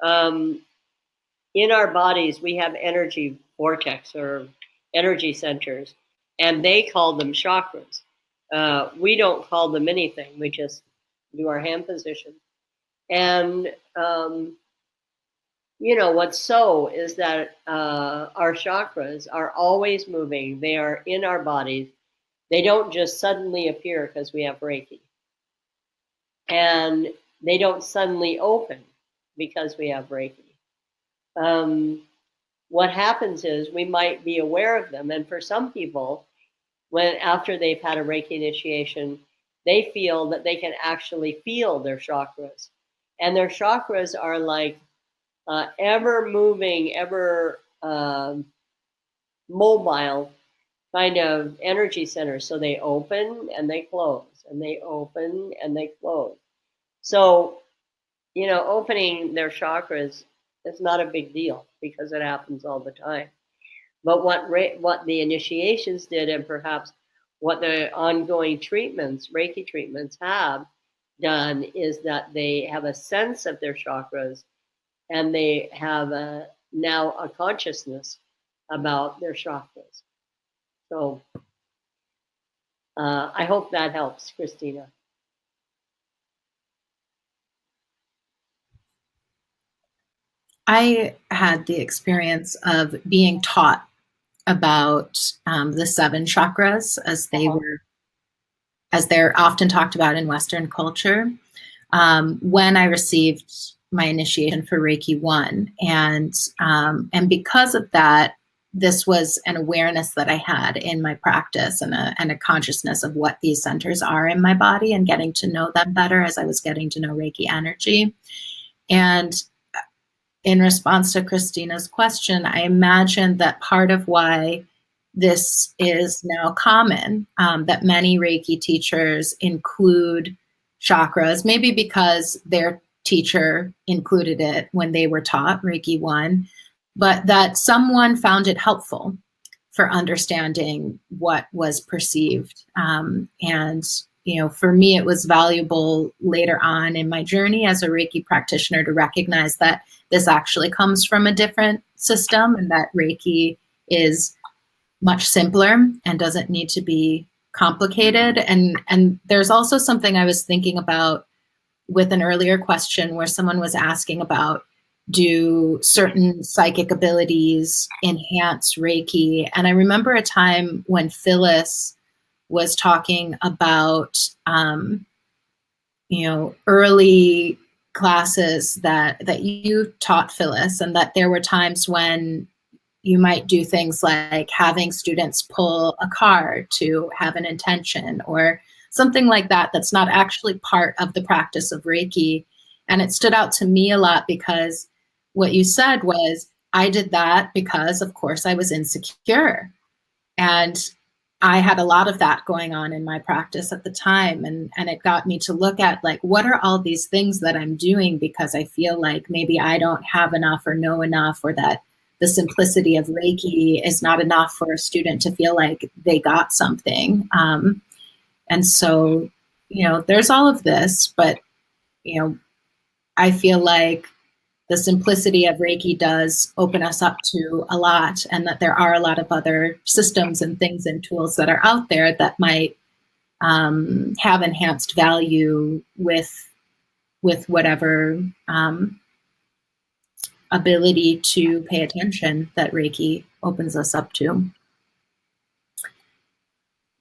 In our bodies, we have energy vortex or energy centers, and they call them chakras. We don't call them anything. We just do our hand position. And, what's so is that our chakras are always moving. They are in our bodies. They don't just suddenly appear because we have Reiki. And they don't suddenly open because we have Reiki. What happens is we might be aware of them. And for some people, when after they've had a Reiki initiation, they feel that they can actually feel their chakras. And their chakras are like ever moving, ever mobile kind of energy centers. So they open and they close, and they open and they close. So, opening their chakras is not a big deal because it happens all the time. But what the initiations did, and perhaps what the ongoing treatments, Reiki treatments, have done, is that they have a sense of their chakras, and they have now a consciousness about their chakras. So I hope that helps, Christina. I had the experience of being taught about the 7 chakras as they're often talked about in Western culture when I received my initiation for Reiki 1. And because of that, this was an awareness that I had in my practice and a consciousness of what these centers are in my body and getting to know them better as I was getting to know Reiki energy. And in response to Christina's question, I imagine that part of why this is now common, that many Reiki teachers include chakras, maybe because their teacher included it when they were taught Reiki 1, but that someone found it helpful for understanding what was perceived. And, you know, for me, it was valuable later on in my journey as a Reiki practitioner to recognize that this actually comes from a different system and that Reiki is much simpler and doesn't need to be complicated. And there's also something I was thinking about with an earlier question where someone was asking about, do certain psychic abilities enhance Reiki? And I remember a time when Phyllis was talking about, you know, early classes that you taught, Phyllis, and that there were times when you might do things like having students pull a card to have an intention or something like that that's not actually part of the practice of Reiki. And it stood out to me a lot because what you said was, I did that because, of course, I was insecure. And I had a lot of that going on in my practice at the time. And it got me to look at, like, what are all these things that I'm doing because I feel like maybe I don't have enough or know enough, or that the simplicity of Reiki is not enough for a student to feel like they got something. And so, you know, there's all of this, but, you know, I feel like the simplicity of Reiki does open us up to a lot, and that there are a lot of other systems and things and tools that are out there that might have enhanced value with whatever ability to pay attention that Reiki opens us up to.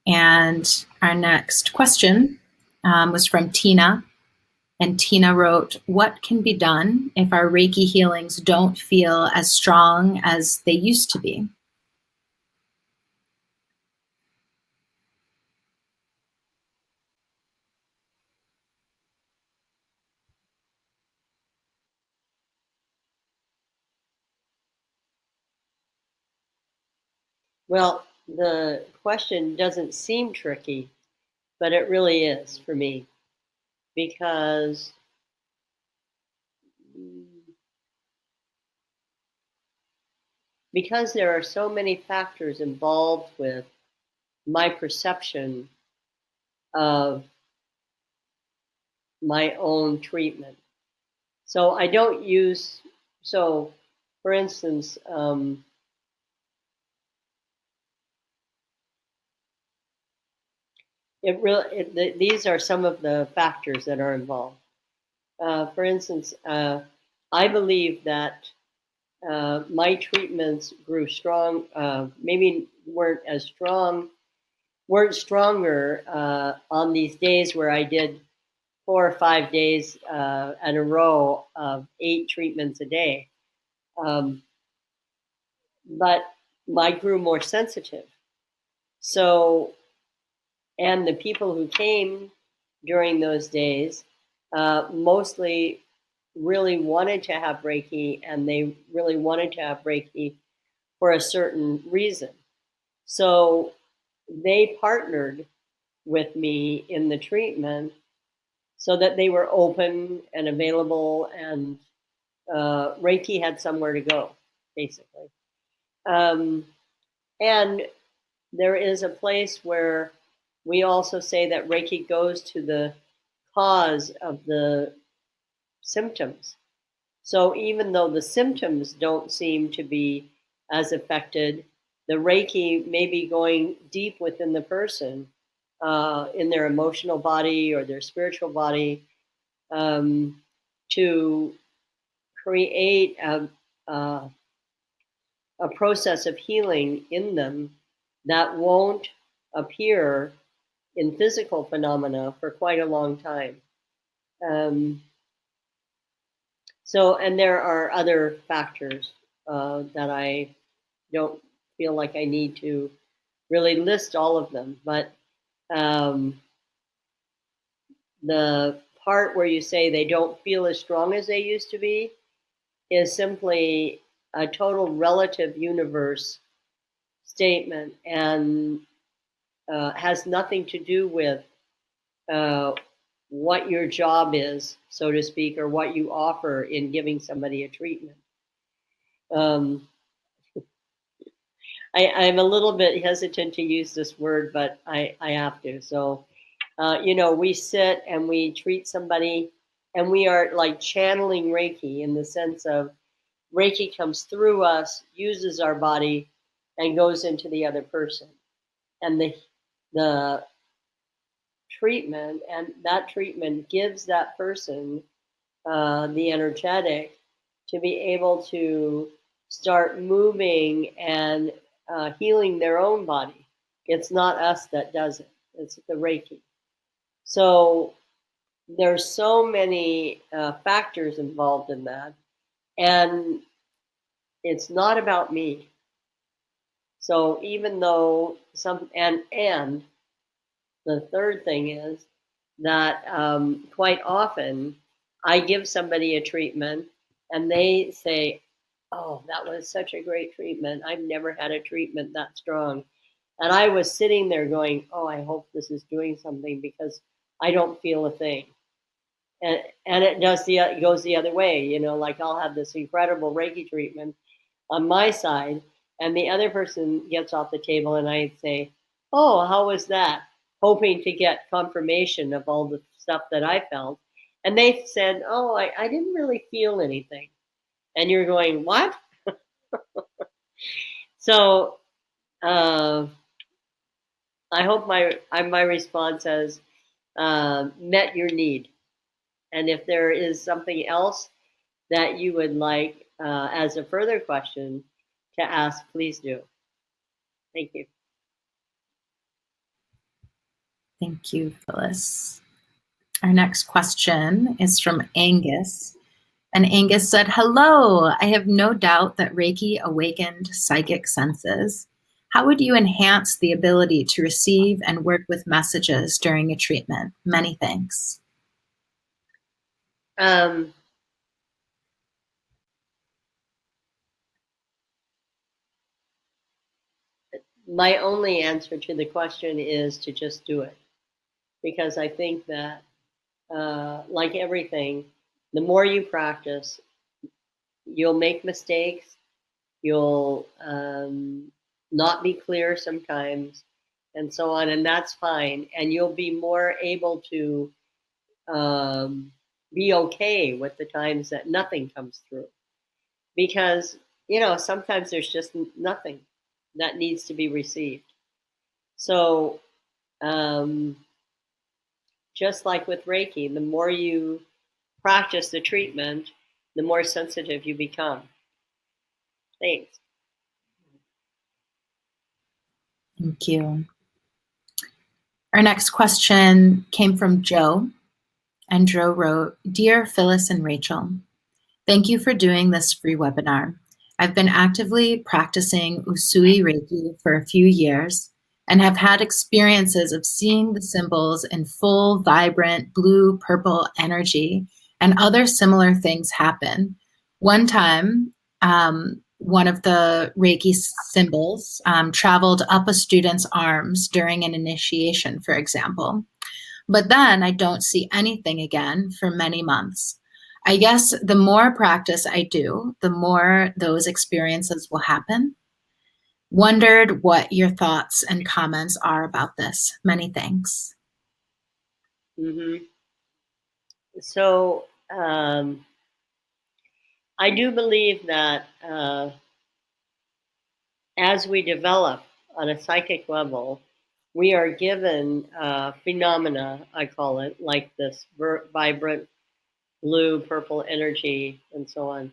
And our next question was from Tina. And Tina wrote, what can be done if our Reiki healings don't feel as strong as they used to be? Well, the question doesn't seem tricky, but it really is for me because there are so many factors involved with my perception of my own treatment. So I don't use, so for instance, these are some of the factors that are involved. For instance, I believe that my treatments grew strong, maybe weren't stronger on these days where I did 4 or 5 days in a row of 8 treatments a day. But I grew more sensitive. So, and the people who came during those days mostly really wanted to have Reiki, and they really wanted to have Reiki for a certain reason. So they partnered with me in the treatment so that they were open and available, and Reiki had somewhere to go, basically. And there is a place where we also say that Reiki goes to the cause of the symptoms. So even though the symptoms don't seem to be as affected, the Reiki may be going deep within the person, in their emotional body or their spiritual body, to create a process of healing in them that won't appear in physical phenomena for quite a long time. So, and there are other factors that I don't feel like I need to really list all of them, but the part where you say they don't feel as strong as they used to be, is simply a total relative universe statement and has nothing to do with what your job is, so to speak, or what you offer in giving somebody a treatment. Um, I'm a little bit hesitant to use this word, but I have to. So, we sit and we treat somebody, and we are like channeling Reiki in the sense of Reiki comes through us, uses our body, and goes into the other person. And the treatment, and that treatment gives that person the energetic to be able to start moving and healing their own body. It's not us that does it, it's the Reiki. So there's so many factors involved in that, and it's not about me. So even though and the third thing is that quite often I give somebody a treatment and they say, "Oh, that was such a great treatment. I've never had a treatment that strong." And I was sitting there going, "Oh, I hope this is doing something because I don't feel a thing." And it goes the other way, like I'll have this incredible Reiki treatment on my side, and the other person gets off the table, and I'd say, "Oh, how was that?" Hoping to get confirmation of all the stuff that I felt. And they said, "Oh, I didn't really feel anything." And you're going, "What?" So uh, I hope my response has met your need. And if there is something else that you would like as a further question to ask, please do. Thank you. Thank you, Phyllis. Our next question is from Angus. And Angus said, "Hello, I have no doubt that Reiki awakened psychic senses. How would you enhance the ability to receive and work with messages during a treatment? Many thanks." Um, my only answer to the question is to just do it. Because I think that, like everything, the more you practice, you'll make mistakes, you'll not be clear sometimes, and so on, and that's fine. And you'll be more able to be okay with the times that nothing comes through. Because, sometimes there's just nothing that needs to be received. So, just like with Reiki, the more you practice the treatment, the more sensitive you become. Thanks. Thank you. Our next question came from Joe, and Joe wrote, "Dear Phyllis and Rachel, thank you for doing this free webinar. I've been actively practicing Usui Reiki for a few years and have had experiences of seeing the symbols in full, vibrant, blue, purple energy and other similar things happen. One time, one of the Reiki symbols traveled up a student's arms during an initiation, for example. But then I don't see anything again for many months. I guess the more practice I do, the more those experiences will happen. Wondered what your thoughts and comments are about this. Many thanks." Mm-hmm. So I do believe that as we develop on a psychic level, we are given phenomena, I call it, like this vibrant blue, purple energy, and so on,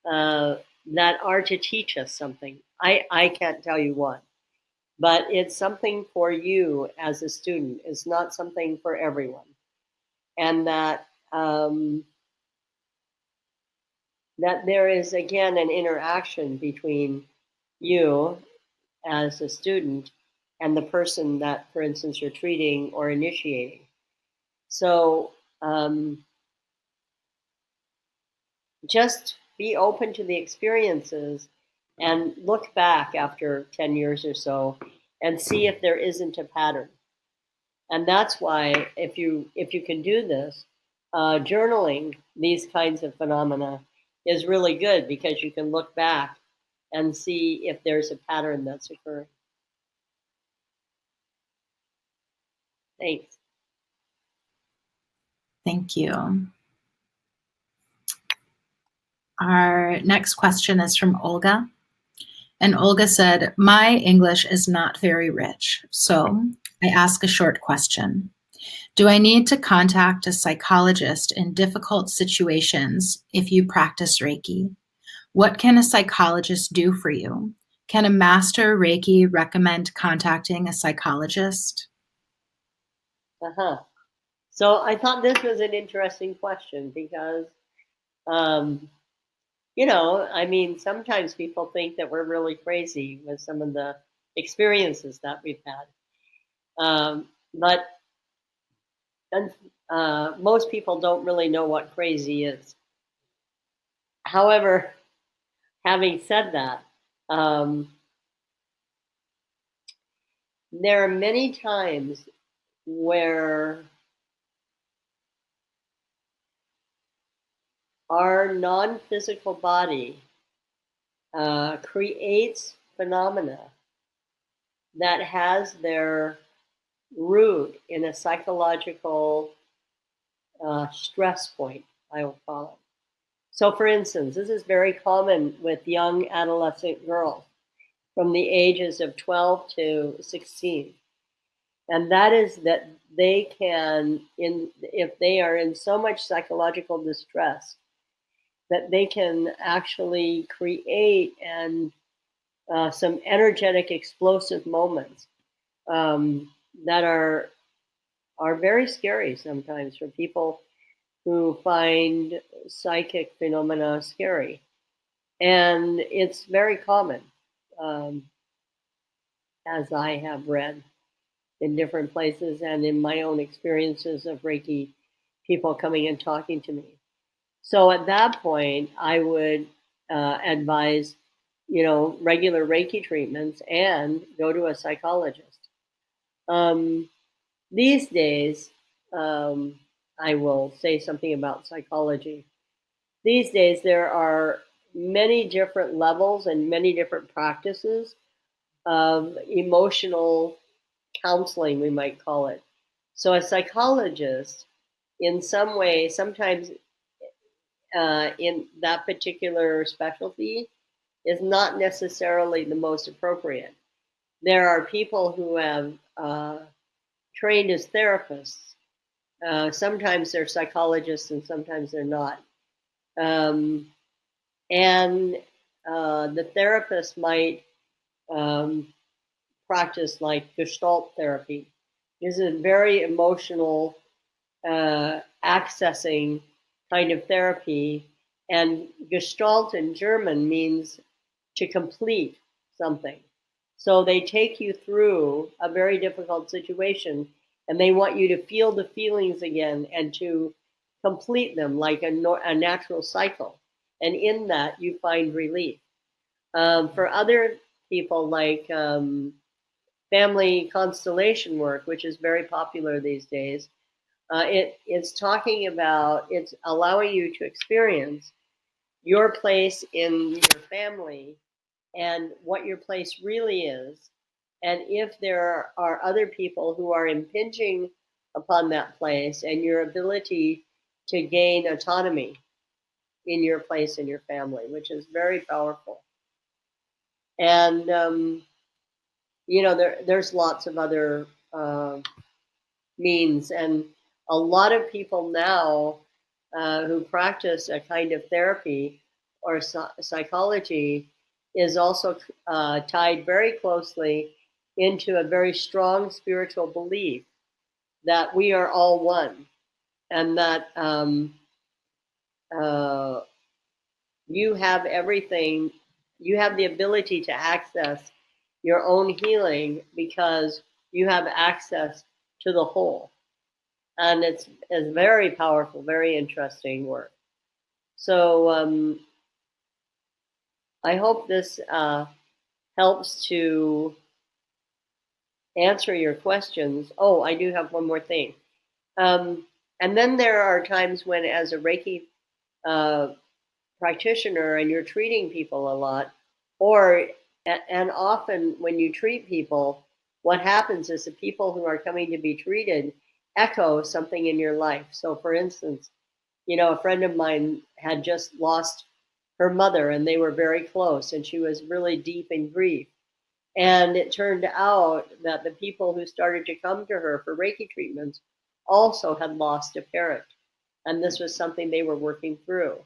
that are to teach us something. I can't tell you what, but it's something for you as a student. It's not something for everyone. And that there is, again, an interaction between you as a student and the person that, for instance, you're treating or initiating. So just be open to the experiences and look back after 10 years or so and see if there isn't a pattern. And that's why if you can do this, journaling these kinds of phenomena is really good, because you can look back and see if there's a pattern that's occurring. Thanks. Thank you. Our next question is from Olga. And Olga said, my English is not very rich, so I ask a short question. Do I need to contact a psychologist in difficult situations if you practice Reiki? What can a psychologist do for you? Can a master Reiki recommend contacting a psychologist? Uh-huh. So I thought this was an interesting question because, I mean, sometimes people think that we're really crazy with some of the experiences that we've had. But most people don't really know what crazy is. However, having said that, there are many times where our non-physical body creates phenomena that has their root in a psychological stress point, I will call it. So, for instance, this is very common with young adolescent girls from the ages of 12 to 16. And that is that they can, if they are in so much psychological distress, that they can actually create some energetic, explosive moments that are very scary sometimes for people who find psychic phenomena scary. And it's very common, as I have read in different places and in my own experiences of Reiki people coming and talking to me. So at that point, I would advise, regular Reiki treatments and go to a psychologist. These days, I will say something about psychology. These days, there are many different levels and many different practices of emotional counseling, we might call it. So a psychologist, in some way, sometimes in that particular specialty, is not necessarily the most appropriate. There are people who have trained as therapists. Sometimes they're psychologists and sometimes they're not. And the therapist might practice like Gestalt therapy. This is a very emotional, accessing kind of therapy. And Gestalt in German means to complete something. So they take you through a very difficult situation and they want you to feel the feelings again and to complete them like a natural cycle. And in that, you find relief. For other people, like family constellation work, which is very popular these days, it's talking about, it's allowing you to experience your place in your family and what your place really is. And if there are other people who are impinging upon that place and your ability to gain autonomy in your place in your family, which is very powerful. And, there's lots of other means. And a lot of people now who practice a kind of therapy or psychology is also tied very closely into a very strong spiritual belief that we are all one, and that you have everything, you have the ability to access your own healing because you have access to the whole. And it's very powerful, very interesting work. So I hope this helps to answer your questions. Oh, I do have one more thing. And then there are times when, as a Reiki practitioner, and you're treating people a lot, and often when you treat people, what happens is the people who are coming to be treated echo something in your life. So, for instance, a friend of mine had just lost her mother, and they were very close, and she was really deep in grief. And it turned out that the people who started to come to her for Reiki treatments also had lost a parent. And this was something they were working through.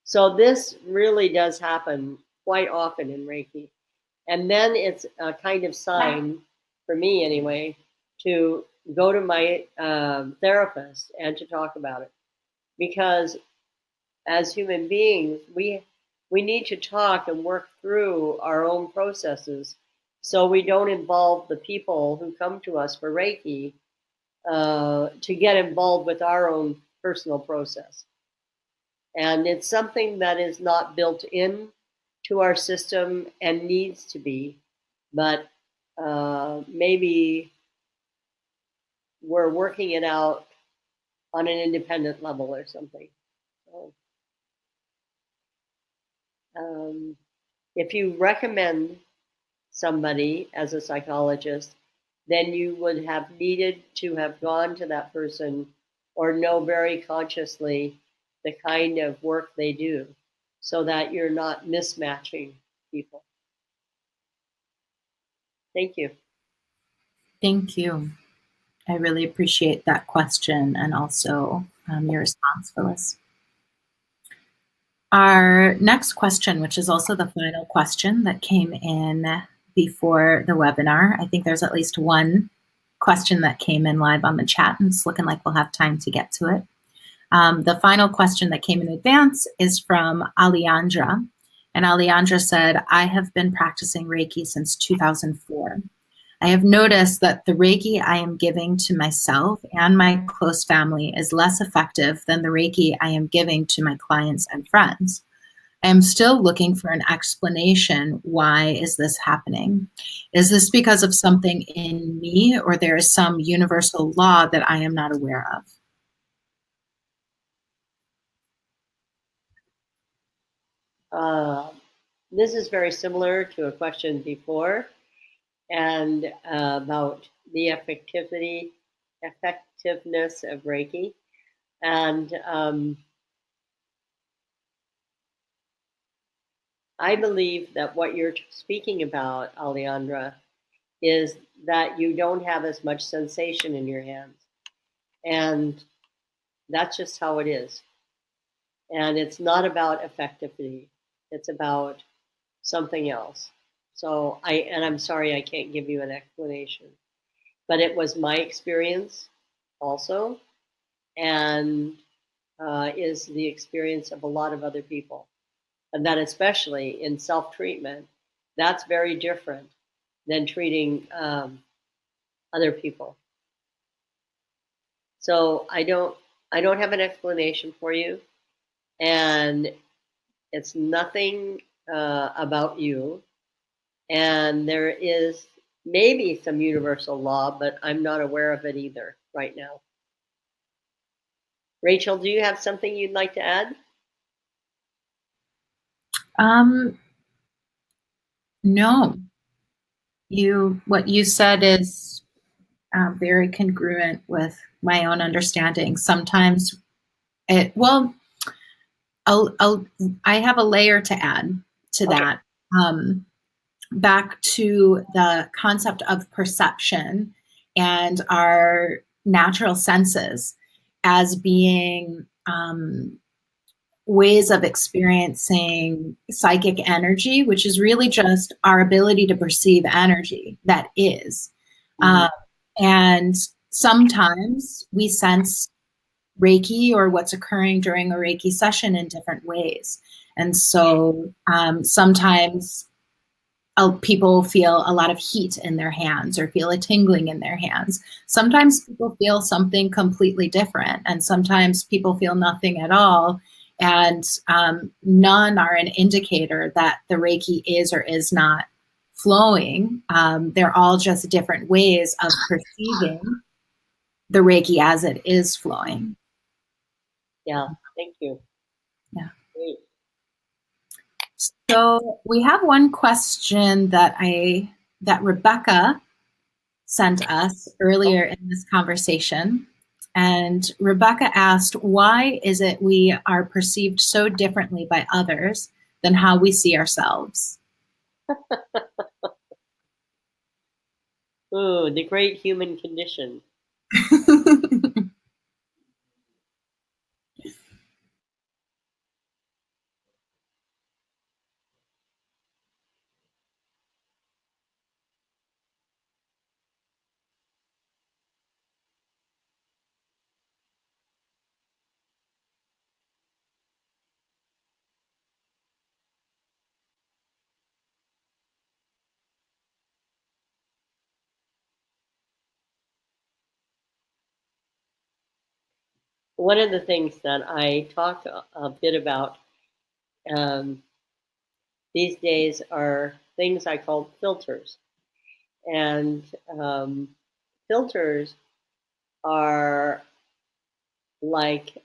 So this really does happen quite often in Reiki. And then it's a kind of sign, for me anyway, to go to my therapist and to talk about it. Because as human beings, we need to talk and work through our own processes so we don't involve the people who come to us for Reiki to get involved with our own personal process. And it's something that is not built in to our system and needs to be, but maybe we're working it out on an independent level or something. So, if you recommend somebody as a psychologist, then you would have needed to have gone to that person or know very consciously the kind of work they do so that you're not mismatching people. Thank you. Thank you. I really appreciate that question and also your response, Phyllis. Our next question, which is also the final question that came in before the webinar. I think there's at least one question that came in live on the chat, and it's looking like we'll have time to get to it. The final question that came in advance is from Alejandra. And Alejandra said, I have been practicing Reiki since 2004. I have noticed that the Reiki I am giving to myself and my close family is less effective than the Reiki I am giving to my clients and friends. I am still looking for an explanation. Why is this happening? Is this because of something in me, or there is some universal law that I am not aware of? This is very similar to a question before, and about the effectiveness of Reiki. And I believe that what you're speaking about, Alejandra, is that you don't have as much sensation in your hands. And that's just how it is. And it's not about effectivity. It's about something else. So I'm sorry I can't give you an explanation. But it was my experience also, and is the experience of a lot of other people. And that especially in self-treatment, that's very different than treating other people. So I don't have an explanation for you, and it's nothing about you. And there is maybe some universal law, but I'm not aware of it either right now. Rachel, do you have something you'd like to add? No. What you said is very congruent with my own understanding. Sometimes I have a layer to add to that. Back to the concept of perception and our natural senses as being ways of experiencing psychic energy, which is really just our ability to perceive energy that is. And sometimes we sense Reiki or what's occurring during a Reiki session in different ways. And so sometimes people feel a lot of heat in their hands or feel a tingling in their hands. Sometimes people feel something completely different, and sometimes people feel nothing at all. and none are an indicator that the Reiki is or is not flowing. They're all just different ways of perceiving the Reiki as it is flowing. Yeah, thank you. Yeah. Great. So we have one question that Rebecca sent us earlier in this conversation. And Rebecca asked, why is it we are perceived so differently by others than how we see ourselves? Ooh, the great human condition. One of the things that I talk a bit about um, these days are things I call filters. And filters are like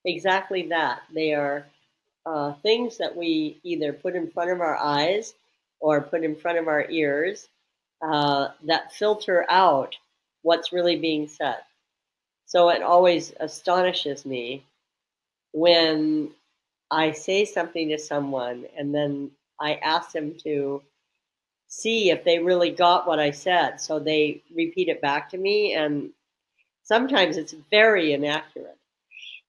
exactly that. They are things that we either put in front of our eyes or put in front of our ears that filter out what's really being said. So it always astonishes me when I say something to someone and then I ask them to see if they really got what I said. So they repeat it back to me, and sometimes it's very inaccurate.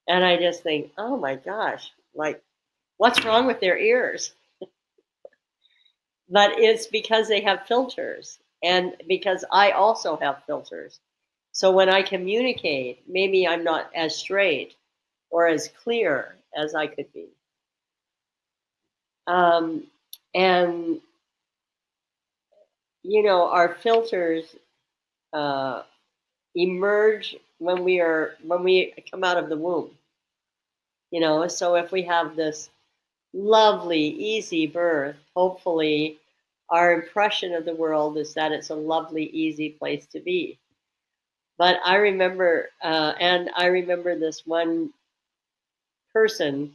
And I just think, oh my gosh, like, what's wrong with their ears? But it's because they have filters, and because I also have filters. So when I communicate, maybe I'm not as straight or as clear as I could be. Um, and our filters uh, emerge when we come out of the womb. So if we have this lovely, easy birth, hopefully, our impression of the world is that it's a lovely, easy place to be. But I remember, and I remember this one person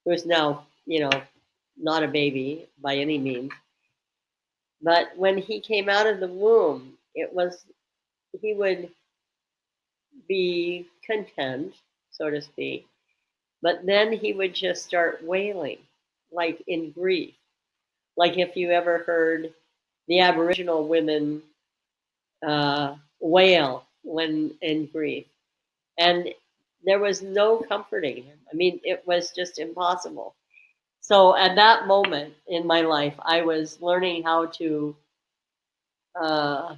who's now, not a baby by any means. But when he came out of the womb, he would be content, so to speak, but then he would just start wailing, like in grief. Like if you ever heard the Aboriginal women wail when in grief. And there was no comforting him. I mean, it was just impossible. So at that moment in my life, I was learning how to uh,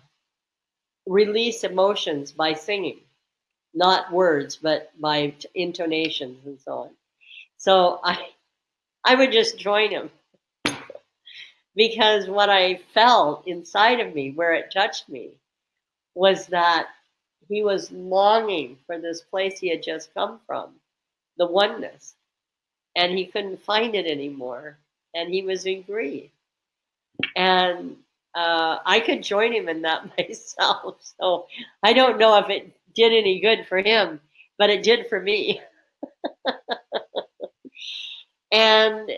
release emotions by singing, not words, but by intonations and so on. So I would just join him because what I felt inside of me, where it touched me, was that he was longing for this place he had just come from, the oneness, and he couldn't find it anymore, and he was in grief. And I could join him in that myself. So I don't know if it did any good for him, but it did for me. And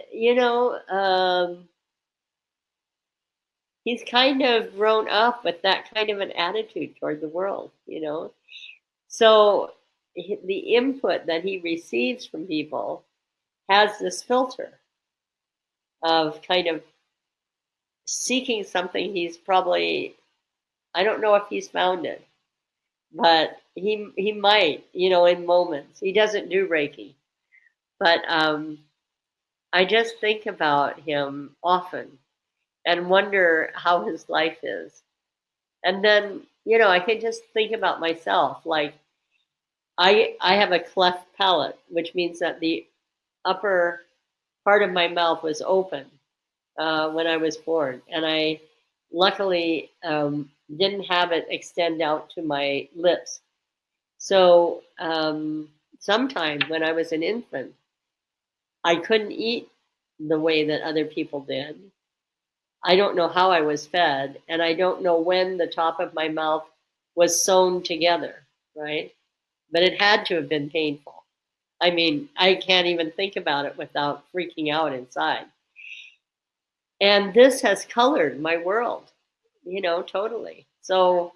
he's kind of grown up with that kind of an attitude toward the world. So the input that he receives from people has this filter of kind of seeking something he's probably, I don't know if he's found it, but he might, in moments. He doesn't do Reiki, but I just think about him often and wonder how his life is. And then, I can just think about myself. Like, I have a cleft palate, which means that the upper part of my mouth was open when I was born. And I luckily didn't have it extend out to my lips. So sometime when I was an infant, I couldn't eat the way that other people did. I don't know how I was fed, and I don't know when the top of my mouth was sewn together, right? But it had to have been painful. I mean, I can't even think about it without freaking out inside. And this has colored my world, totally. So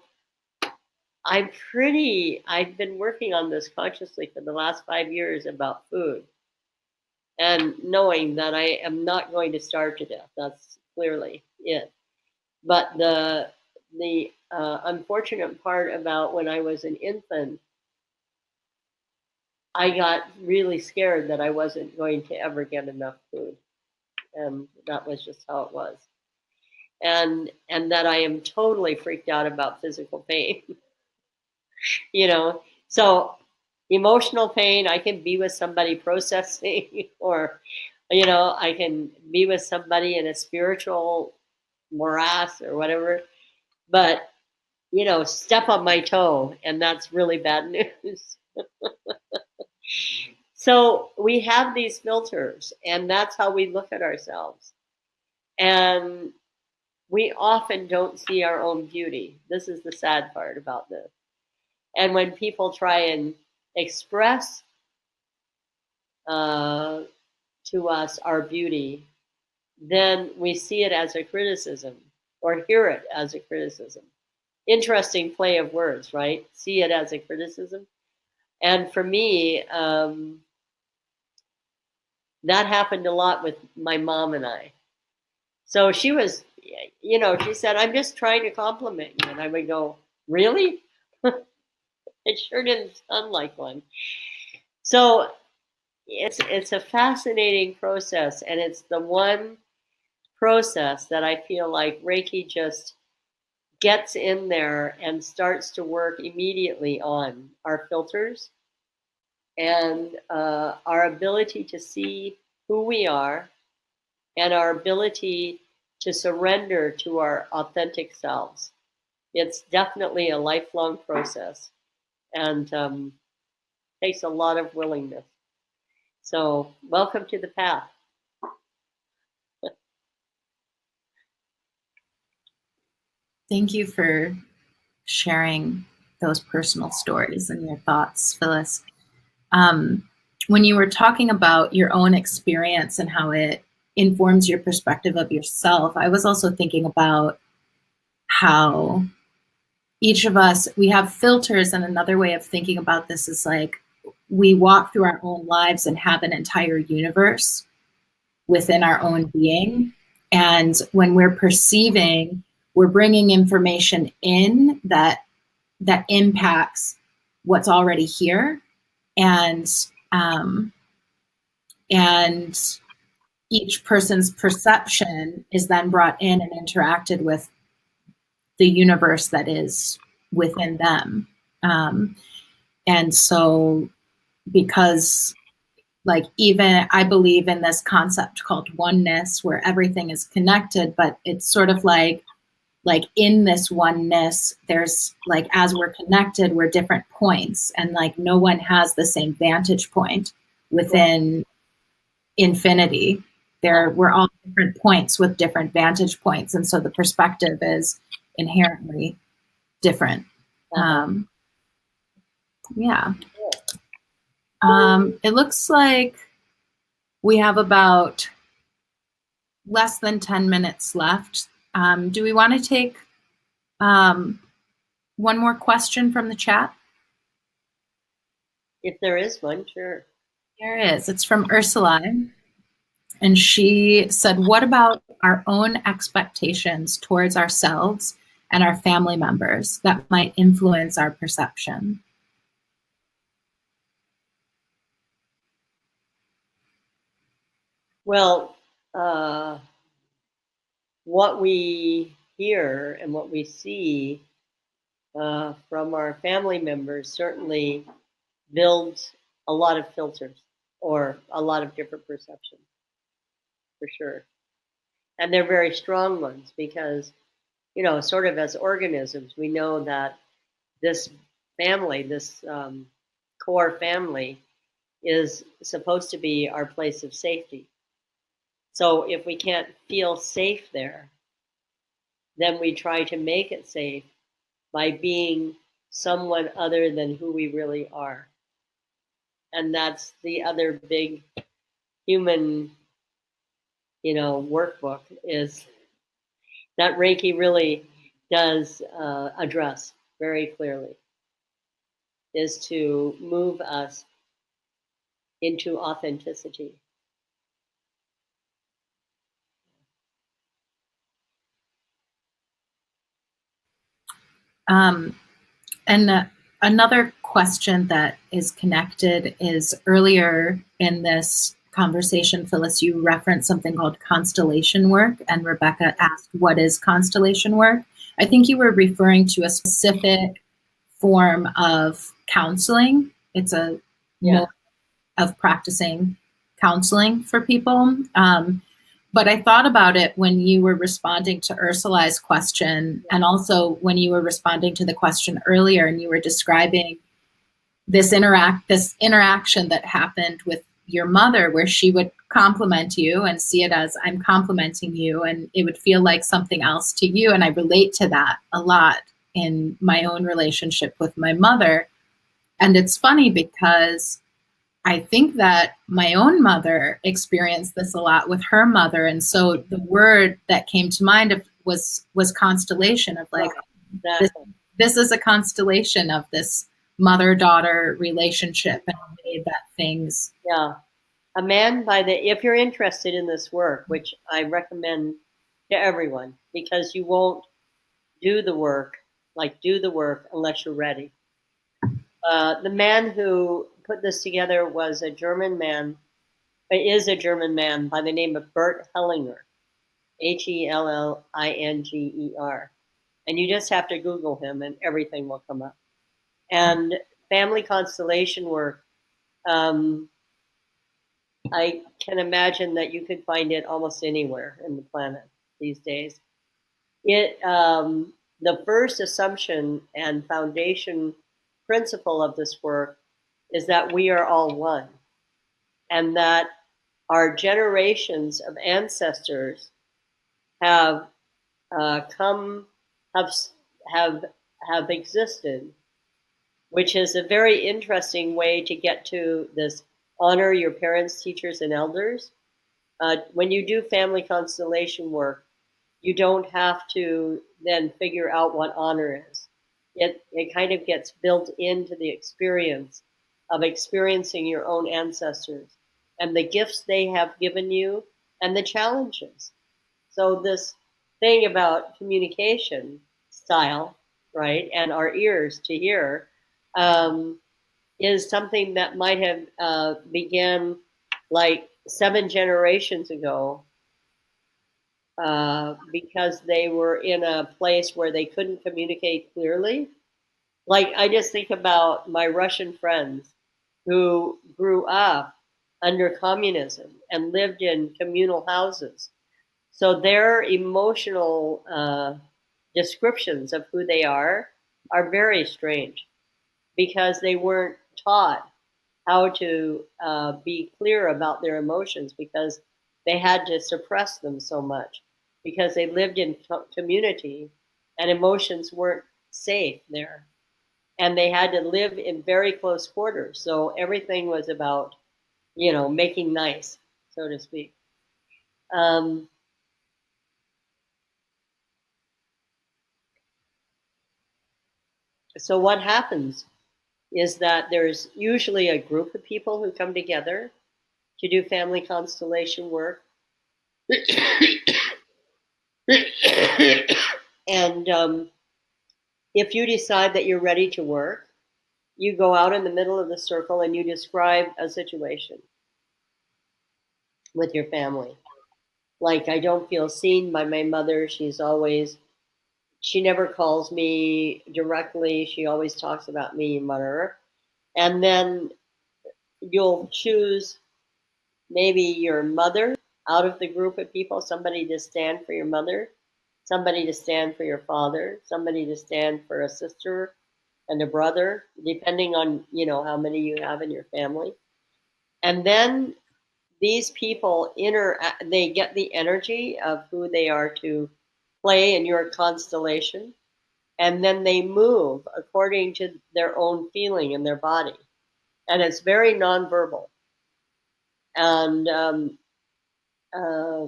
I've been working on this consciously for the last 5 years about food and knowing that I am not going to starve to death. That's clearly it. But the unfortunate part about when I was an infant, I got really scared that I wasn't going to ever get enough food, and that was just how it was. And that I am totally freaked out about physical pain. So emotional pain, I can be with somebody processing, or I can be with somebody in a spiritual morass or whatever, but step on my toe and that's really bad news. So we have these filters, and that's how we look at ourselves, and we often don't see our own beauty. This is the sad part about this. And when people try and express to us our beauty, then we see it as a criticism or hear it as a criticism. Interesting play of words, right? See it as a criticism. And for me, that happened a lot with my mom and I. So she was, she said, I'm just trying to compliment you. And I would go, really? It sure didn't sound like one. So it's a fascinating process, and it's the one process that I feel like Reiki just gets in there and starts to work immediately on our filters and our ability to see who we are and our ability to surrender to our authentic selves. It's definitely a lifelong process, and takes a lot of willingness. So welcome to the path. Thank you for sharing those personal stories and your thoughts, Phyllis. When you were talking about your own experience and how it informs your perspective of yourself, I was also thinking about how each of us, we have filters, and another way of thinking about this is like we walk through our own lives and have an entire universe within our own being. And when we're perceiving, we're bringing information in that impacts what's already here, and each person's perception is then brought in and interacted with the universe that is within them. And so, because like even I believe in this concept called oneness, where everything is connected, but it's sort of like in this oneness, there's like, as we're connected, we're different points, and like no one has the same vantage point within infinity. We're all different points with different vantage points, and so the perspective is inherently different. Yeah. It looks like we have about less than 10 minutes left. Do we want to take one more question from the chat? If there is one, sure. There is. It's from Ursula. And she said, what about our own expectations towards ourselves and our family members that might influence our perception? Well, what we hear and what we see from our family members certainly builds a lot of filters or a lot of different perceptions, for sure. And they're very strong ones because, sort of as organisms, we know that this family, this core family, is supposed to be our place of safety. So if we can't feel safe there, then we try to make it safe by being someone other than who we really are. And that's the other big human, workbook, is that Reiki really does address very clearly, is to move us into authenticity. And another question that is connected is, earlier in this conversation, Phyllis, you referenced something called constellation work, and Rebecca asked, what is constellation work? I think you were referring to a specific form of counseling. It's a mode of practicing counseling for people. But I thought about it when you were responding to Ursula's question, and also when you were responding to the question earlier, and you were describing this interaction that happened with your mother, where she would compliment you and see it as, I'm complimenting you, and it would feel like something else to you. And I relate to that a lot in my own relationship with my mother. And it's funny because I think that my own mother experienced this a lot with her mother. And so the word that came to mind was constellation, of like, this is a constellation of this mother-daughter relationship, and the way that things. Yeah. A man if you're interested in this work, which I recommend to everyone, because you won't do the work unless you're ready. The man who put this together is a German man by the name of Bert Hellinger, Hellinger. And you just have to Google him and everything will come up. And family constellation work, I can imagine that you could find it almost anywhere in the planet these days. The first assumption and foundation principle of this work is that we are all one, and that our generations of ancestors have have existed, which is a very interesting way to get to this: honor your parents, teachers, and elders. When you do family constellation work, you don't have to then figure out what honor is. It kind of gets built into the experience of experiencing your own ancestors and the gifts they have given you and the challenges. So this thing about communication style, right, and our ears to hear, is something that might have began like 7 generations ago, because they were in a place where they couldn't communicate clearly. Like, I just think about my Russian friends who grew up under communism and lived in communal houses. So their emotional descriptions of who they are very strange, because they weren't taught how to be clear about their emotions, because they had to suppress them so much, because they lived in community and emotions weren't safe there. And they had to live in very close quarters. So everything was about, making nice, so to speak. So what happens is that there's usually a group of people who come together to do family constellation work. And if you decide that you're ready to work, you go out in the middle of the circle and you describe a situation with your family. Like, I don't feel seen by my mother. She never calls me directly. She always talks about me, mother. And then you'll choose maybe your mother out of the group of people, somebody to stand for your mother, somebody to stand for your father, somebody to stand for a sister and a brother, depending on, how many you have in your family. And then these people they get the energy of who they are to play in your constellation, and then they move according to their own feeling in their body. And it's very nonverbal. And uh,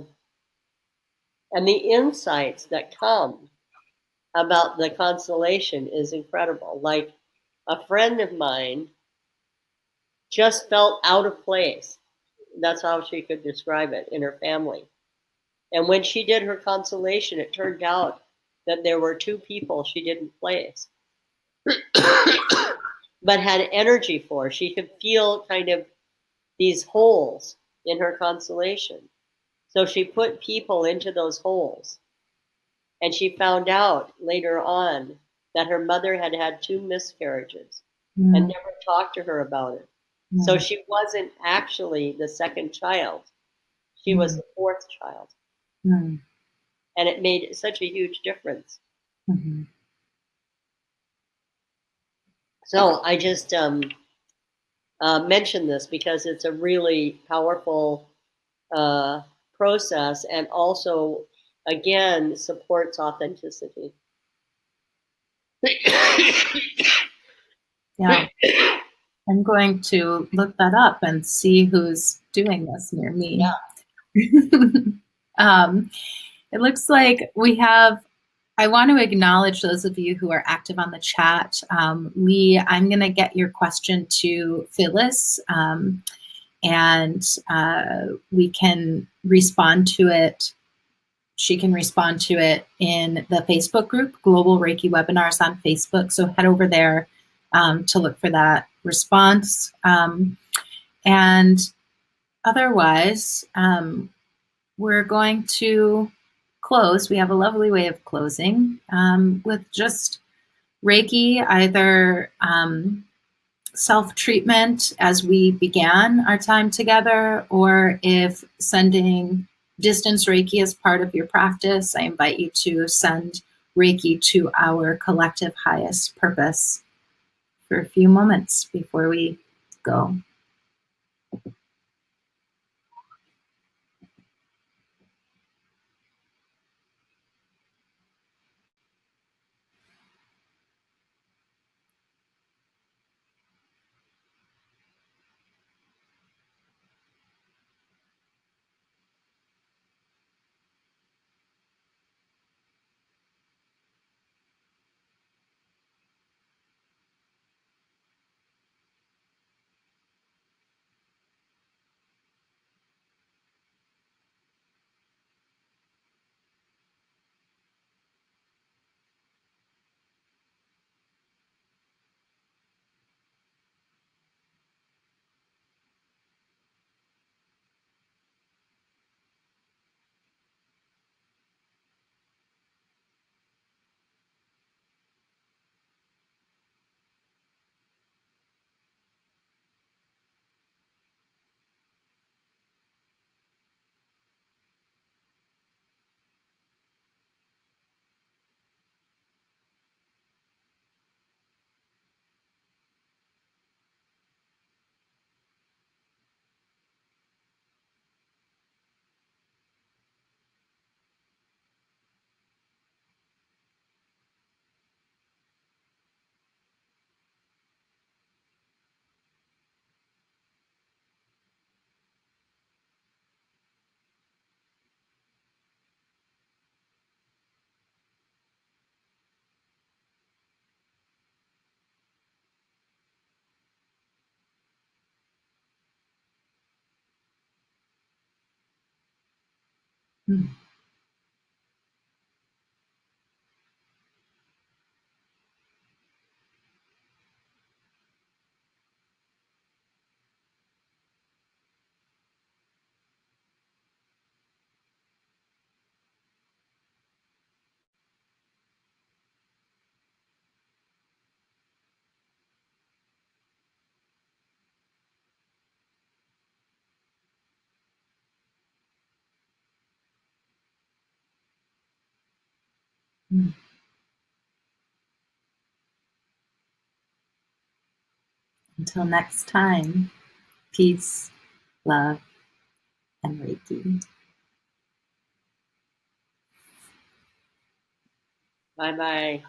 and the insights that come about the constellation is incredible. Like, a friend of mine just felt out of place. That's how she could describe it, in her family. And when she did her constellation, it turned out that there were two people she didn't place, but had energy for. She could feel kind of these holes in her constellation. So she put people into those holes. And she found out later on that her mother had had two miscarriages and never talked to her about it. So she wasn't actually the second child. She was the fourth child. Mm. And it made such a huge difference. Mhm. So I just mention this because it's a really powerful process, and also, again, supports authenticity. Yeah. I'm going to look that up and see who's doing this near me. Yeah. It looks like we have, I want to acknowledge those of you who are active on the chat. Lee, I'm going to get your question to Phyllis, and we can respond to it. She can respond to it in the Facebook group, Global Reiki Webinars on Facebook. So head over there to look for that response. And otherwise, we're going to close. We have a lovely way of closing with just Reiki, either self-treatment as we began our time together, or if sending distance Reiki is part of your practice, I invite you to send Reiki to our collective highest purpose for a few moments before we go. Until next time, peace. love, and Reiki. Bye-bye.